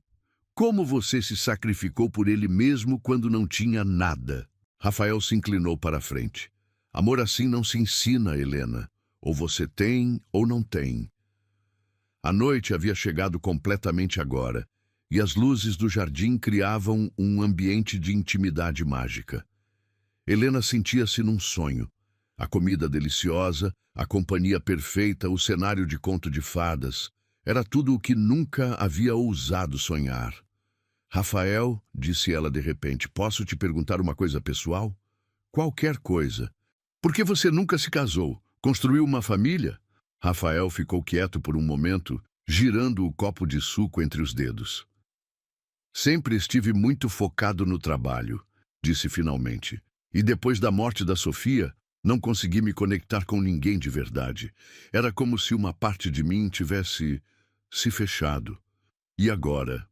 Como você se sacrificou por ele mesmo quando não tinha nada. Rafael se inclinou para a frente. Amor assim não se ensina, Helena. Ou você tem ou não tem. A noite havia chegado completamente agora, e as luzes do jardim criavam um ambiente de intimidade mágica. Helena sentia-se num sonho. A comida deliciosa, a companhia perfeita, o cenário de conto de fadas. Era tudo o que nunca havia ousado sonhar. Rafael, disse ela de repente, posso te perguntar uma coisa pessoal? Qualquer coisa. Por que você nunca se casou? Construiu uma família? Rafael ficou quieto por um momento, girando o copo de suco entre os dedos. Sempre estive muito focado no trabalho, disse finalmente. E depois da morte da Sofia, não consegui me conectar com ninguém de verdade. Era como se uma parte de mim tivesse se fechado. E agora?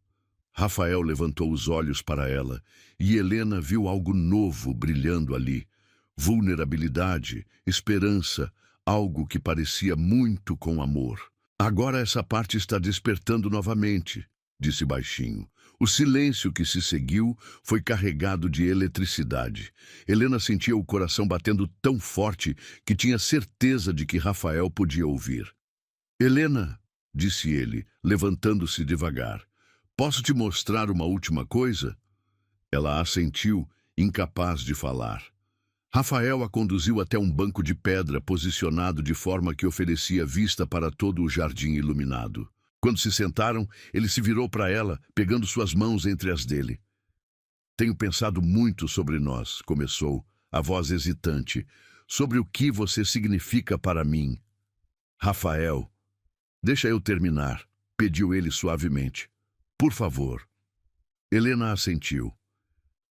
Rafael levantou os olhos para ela, e Helena viu algo novo brilhando ali. Vulnerabilidade, esperança, algo que parecia muito com amor. Agora essa parte está despertando novamente, disse baixinho. O silêncio que se seguiu foi carregado de eletricidade. Helena sentia o coração batendo tão forte que tinha certeza de que Rafael podia ouvir. Helena, disse ele, levantando-se devagar, posso te mostrar uma última coisa? Ela assentiu, incapaz de falar. Rafael a conduziu até um banco de pedra posicionado de forma que oferecia vista para todo o jardim iluminado. Quando se sentaram, ele se virou para ela, pegando suas mãos entre as dele. Tenho pensado muito sobre nós, começou, a voz hesitante, sobre o que você significa para mim. Rafael, deixa eu terminar, pediu ele suavemente. Por favor. Helena assentiu.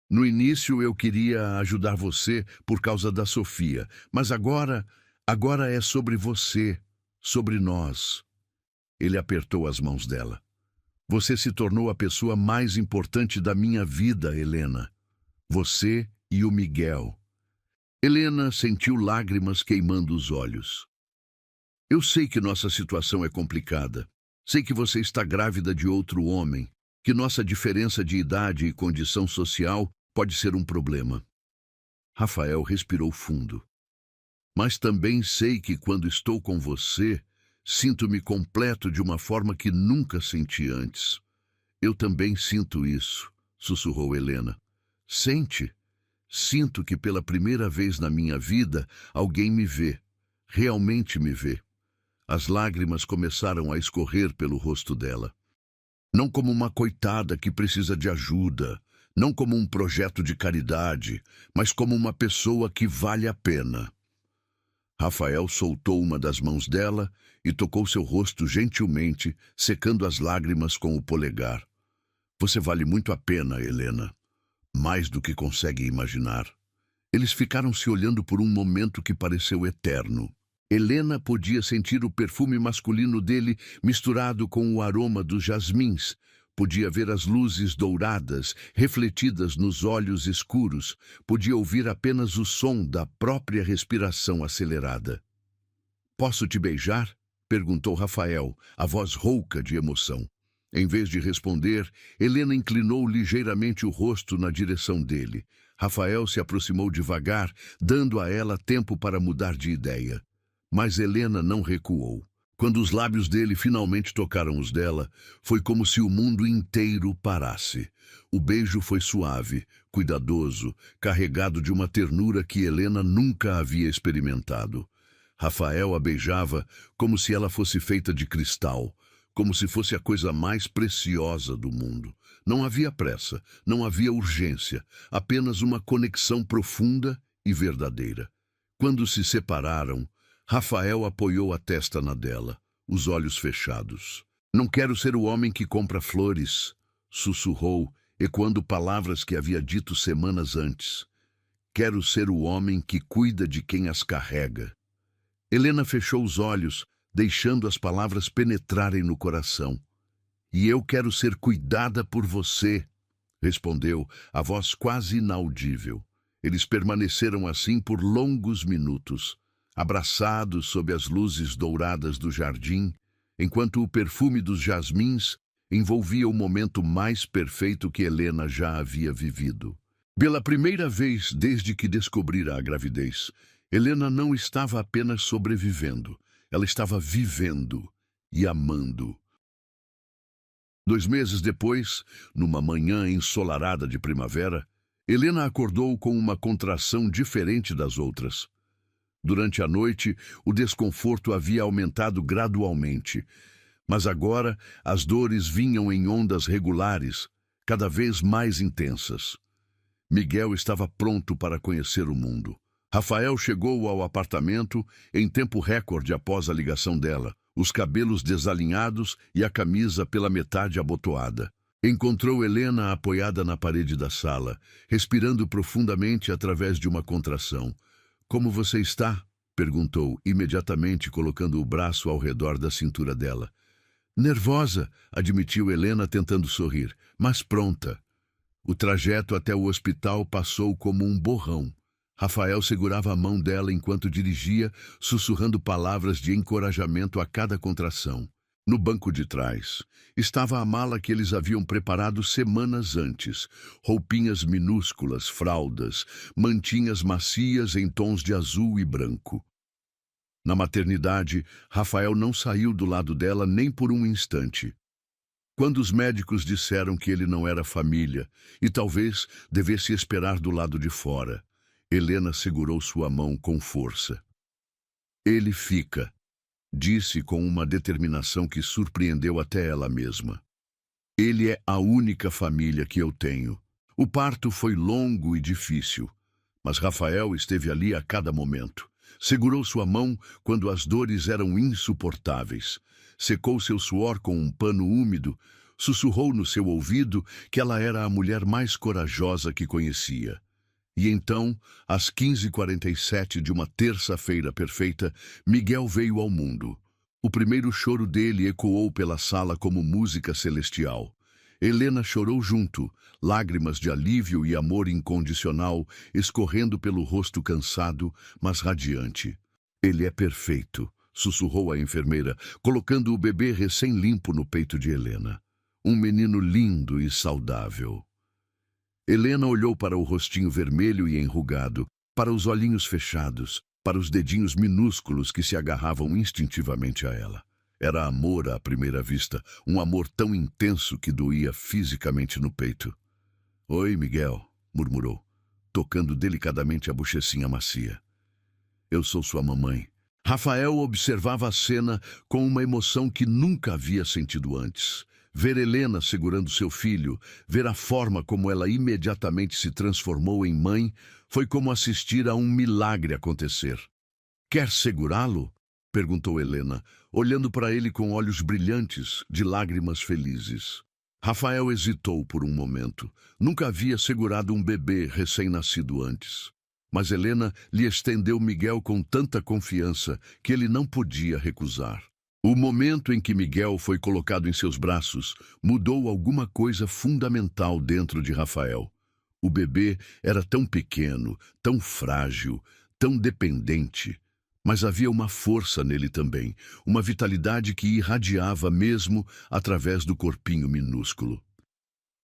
No início eu queria ajudar você por causa da Sofia, mas agora é sobre você, sobre nós. Ele apertou as mãos dela. Você se tornou a pessoa mais importante da minha vida, Helena. Você e o Miguel. Helena sentiu lágrimas queimando os olhos. Eu sei que nossa situação é complicada. Sei que você está grávida de outro homem, que nossa diferença de idade e condição social pode ser um problema. Rafael respirou fundo. Mas também sei que quando estou com você, sinto-me completo de uma forma que nunca senti antes. Eu também sinto isso, sussurrou Helena. Sente? Sinto que pela primeira vez na minha vida alguém me vê, realmente me vê. As lágrimas começaram a escorrer pelo rosto dela. Não como uma coitada que precisa de ajuda, não como um projeto de caridade, mas como uma pessoa que vale a pena. Rafael soltou uma das mãos dela e tocou seu rosto gentilmente, secando as lágrimas com o polegar. Você vale muito a pena, Helena. Mais do que consegue imaginar. Eles ficaram se olhando por um momento que pareceu eterno. Helena podia sentir o perfume masculino dele misturado com o aroma dos jasmins. Podia ver as luzes douradas refletidas nos olhos escuros. Podia ouvir apenas o som da própria respiração acelerada. Posso te beijar? Perguntou Rafael, a voz rouca de emoção. Em vez de responder, Helena inclinou ligeiramente o rosto na direção dele. Rafael se aproximou devagar, dando a ela tempo para mudar de ideia. Mas Helena não recuou. Quando os lábios dele finalmente tocaram os dela, foi como se o mundo inteiro parasse. O beijo foi suave, cuidadoso, carregado de uma ternura que Helena nunca havia experimentado. Rafael a beijava como se ela fosse feita de cristal, como se fosse a coisa mais preciosa do mundo. Não havia pressa, não havia urgência, apenas uma conexão profunda e verdadeira. Quando se separaram, Rafael apoiou a testa na dela, os olhos fechados. Não quero ser o homem que compra flores, sussurrou, ecoando palavras que havia dito semanas antes. Quero ser o homem que cuida de quem as carrega. Helena fechou os olhos, deixando as palavras penetrarem no coração. E eu quero ser cuidada por você, respondeu, a voz quase inaudível. Eles permaneceram assim por longos minutos, abraçados sob as luzes douradas do jardim, enquanto o perfume dos jasmins envolvia o momento mais perfeito que Helena já havia vivido. Pela primeira vez desde que descobrira a gravidez, Helena não estava apenas sobrevivendo, ela estava vivendo e amando. 2 meses depois, numa manhã ensolarada de primavera, Helena acordou com uma contração diferente das outras. Durante a noite, o desconforto havia aumentado gradualmente, mas agora as dores vinham em ondas regulares, cada vez mais intensas. Miguel estava pronto para conhecer o mundo. Rafael chegou ao apartamento em tempo recorde após a ligação dela, os cabelos desalinhados e a camisa pela metade abotoada. Encontrou Helena apoiada na parede da sala, respirando profundamente através de uma contração. "Como você está?" perguntou, imediatamente colocando o braço ao redor da cintura dela. "Nervosa", admitiu Helena tentando sorrir, "mas pronta." O trajeto até o hospital passou como um borrão. Rafael segurava a mão dela enquanto dirigia, sussurrando palavras de encorajamento a cada contração. No banco de trás, estava a mala que eles haviam preparado semanas antes. Roupinhas minúsculas, fraldas, mantinhas macias em tons de azul e branco. Na maternidade, Rafael não saiu do lado dela nem por um instante. Quando os médicos disseram que ele não era família e talvez devesse esperar do lado de fora, Helena segurou sua mão com força. "Ele fica", disse com uma determinação que surpreendeu até ela mesma. "Ele é a única família que eu tenho." O parto foi longo e difícil, mas Rafael esteve ali a cada momento. Segurou sua mão quando as dores eram insuportáveis. Secou seu suor com um pano úmido, sussurrou no seu ouvido que ela era a mulher mais corajosa que conhecia. E então, às 15h47 de uma terça-feira perfeita, Miguel veio ao mundo. O primeiro choro dele ecoou pela sala como música celestial. Helena chorou junto, lágrimas de alívio e amor incondicional escorrendo pelo rosto cansado, mas radiante. "Ele é perfeito", sussurrou a enfermeira, colocando o bebê recém-limpo no peito de Helena. "Um menino lindo e saudável." Helena olhou para o rostinho vermelho e enrugado, para os olhinhos fechados, para os dedinhos minúsculos que se agarravam instintivamente a ela. Era amor à primeira vista, um amor tão intenso que doía fisicamente no peito. "Oi, Miguel", murmurou, tocando delicadamente a bochecinha macia. "Eu sou sua mamãe." Rafael observava a cena com uma emoção que nunca havia sentido antes. Ver Helena segurando seu filho, ver a forma como ela imediatamente se transformou em mãe, foi como assistir a um milagre acontecer. "Quer segurá-lo?" perguntou Helena, olhando para ele com olhos brilhantes, de lágrimas felizes. Rafael hesitou por um momento. Nunca havia segurado um bebê recém-nascido antes. Mas Helena lhe estendeu Miguel com tanta confiança que ele não podia recusar. O momento em que Miguel foi colocado em seus braços mudou alguma coisa fundamental dentro de Rafael. O bebê era tão pequeno, tão frágil, tão dependente, mas havia uma força nele também, uma vitalidade que irradiava mesmo através do corpinho minúsculo.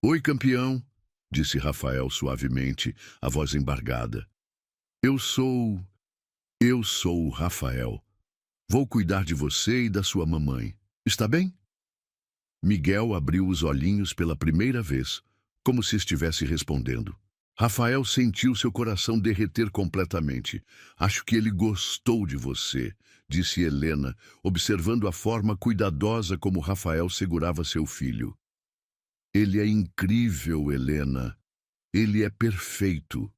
"Oi, campeão", disse Rafael suavemente, a voz embargada. Eu sou o Rafael. Vou cuidar de você e da sua mamãe. Está bem?" Miguel abriu os olhinhos pela primeira vez, como se estivesse respondendo. Rafael sentiu seu coração derreter completamente. "Acho que ele gostou de você", disse Helena, observando a forma cuidadosa como Rafael segurava seu filho. "Ele é incrível, Helena. Ele é perfeito."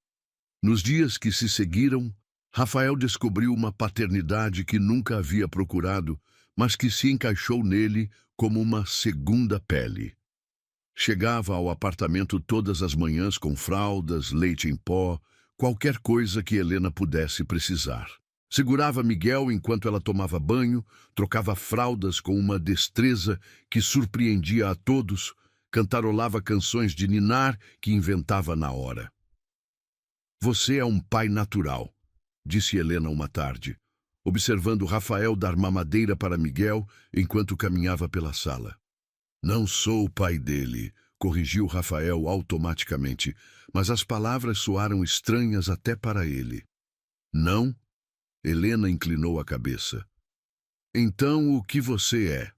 Nos dias que se seguiram, Rafael descobriu uma paternidade que nunca havia procurado, mas que se encaixou nele como uma segunda pele. Chegava ao apartamento todas as manhãs com fraldas, leite em pó, qualquer coisa que Helena pudesse precisar. Segurava Miguel enquanto ela tomava banho, trocava fraldas com uma destreza que surpreendia a todos, cantarolava canções de ninar que inventava na hora. Você é um pai natural, disse Helena uma tarde, observando Rafael dar mamadeira para Miguel enquanto caminhava pela sala. Não sou o pai dele, corrigiu Rafael automaticamente, mas as palavras soaram estranhas até para ele. Não? Helena inclinou a cabeça. Então o que você é?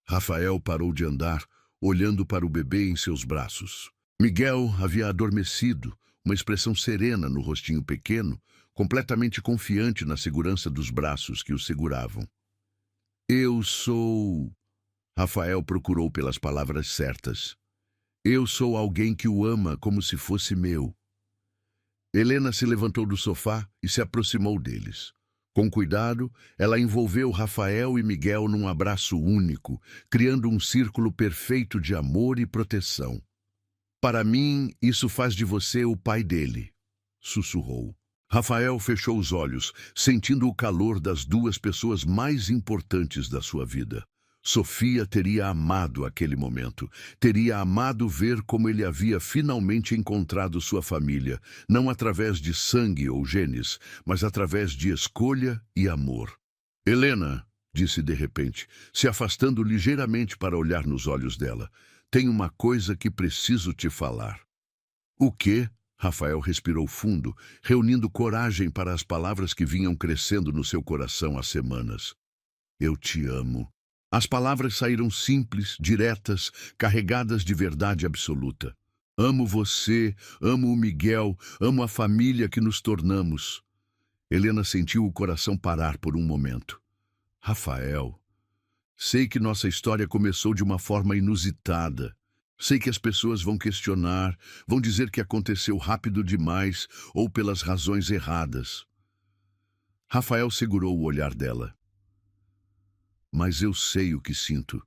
Rafael parou de andar, olhando para o bebê em seus braços. Miguel havia adormecido, uma expressão serena no rostinho pequeno, completamente confiante na segurança dos braços que o seguravam. Eu sou... Rafael procurou pelas palavras certas. Eu sou alguém que o ama como se fosse meu. Helena se levantou do sofá e se aproximou deles. Com cuidado, ela envolveu Rafael e Miguel num abraço único, criando um círculo perfeito de amor e proteção. Para mim, isso faz de você o pai dele, sussurrou. Rafael fechou os olhos, sentindo o calor das duas pessoas mais importantes da sua vida. Sofia teria amado aquele momento, teria amado ver como ele havia finalmente encontrado sua família, não através de sangue ou genes, mas através de escolha e amor. Helena, disse de repente, se afastando ligeiramente para olhar nos olhos dela, tem uma coisa que preciso te falar. O quê? Rafael respirou fundo, reunindo coragem para as palavras que vinham crescendo no seu coração há semanas. Eu te amo. As palavras saíram simples, diretas, carregadas de verdade absoluta. Amo você, amo o Miguel, amo a família que nos tornamos. Helena sentiu o coração parar por um momento. Rafael, sei que nossa história começou de uma forma inusitada. Sei que as pessoas vão questionar, vão dizer que aconteceu rápido demais ou pelas razões erradas. Rafael segurou o olhar dela. Mas eu sei o que sinto,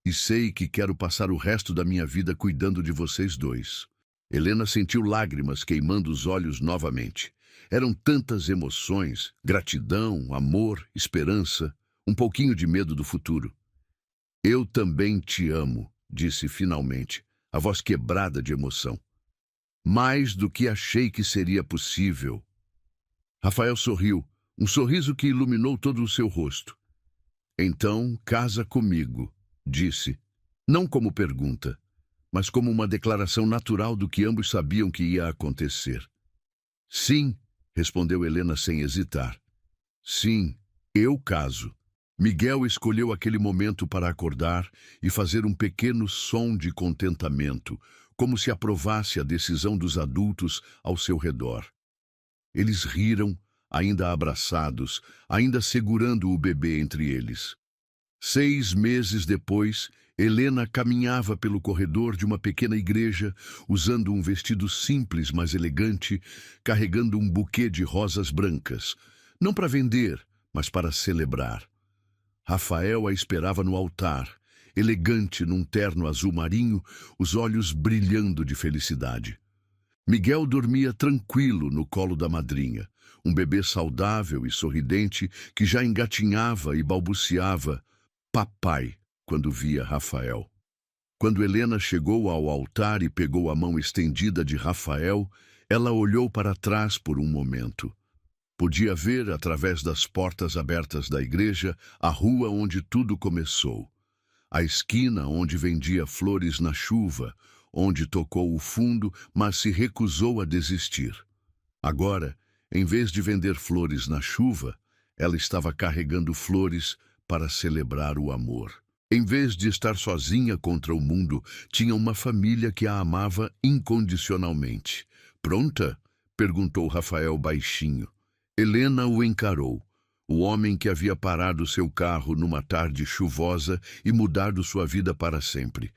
e sei que quero passar o resto da minha vida cuidando de vocês dois. Helena sentiu lágrimas queimando os olhos novamente. Eram tantas emoções, gratidão, amor, esperança, um pouquinho de medo do futuro. Eu também te amo, disse finalmente, a voz quebrada de emoção. Mais do que achei que seria possível. Rafael sorriu, um sorriso que iluminou todo o seu rosto. Então, casa comigo, disse, não como pergunta, mas como uma declaração natural do que ambos sabiam que ia acontecer. Sim, respondeu Helena sem hesitar. Sim, eu caso. Miguel escolheu aquele momento para acordar e fazer um pequeno som de contentamento, como se aprovasse a decisão dos adultos ao seu redor. Eles riram, ainda abraçados, ainda segurando o bebê entre eles. 6 meses depois, Helena caminhava pelo corredor de uma pequena igreja, usando um vestido simples, mas elegante, carregando um buquê de rosas brancas, não para vender, mas para celebrar. Rafael a esperava no altar, elegante num terno azul marinho, os olhos brilhando de felicidade. Miguel dormia tranquilo no colo da madrinha, um bebê saudável e sorridente que já engatinhava e balbuciava papai quando via Rafael. Quando Helena chegou ao altar e pegou a mão estendida de Rafael, ela olhou para trás por um momento. Podia ver, através das portas abertas da igreja, a rua onde tudo começou. A esquina onde vendia flores na chuva, onde tocou o fundo, mas se recusou a desistir. Agora, em vez de vender flores na chuva, ela estava carregando flores para celebrar o amor. Em vez de estar sozinha contra o mundo, tinha uma família que a amava incondicionalmente. Pronta? Perguntou Rafael baixinho. Helena o encarou. O homem que havia parado seu carro numa tarde chuvosa e mudado sua vida para sempre.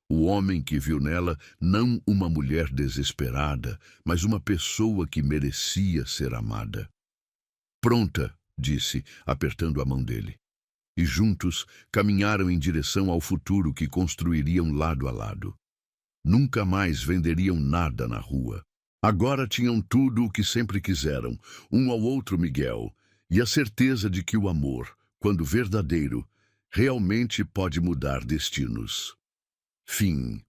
O homem que viu nela não uma mulher desesperada, mas uma pessoa que merecia ser amada. Pronta, disse, apertando a mão dele. E juntos caminharam em direção ao futuro que construiriam lado a lado. Nunca mais venderiam nada na rua. Agora tinham tudo o que sempre quiseram, um ao outro Miguel, e a certeza de que o amor, quando verdadeiro, realmente pode mudar destinos. Fim.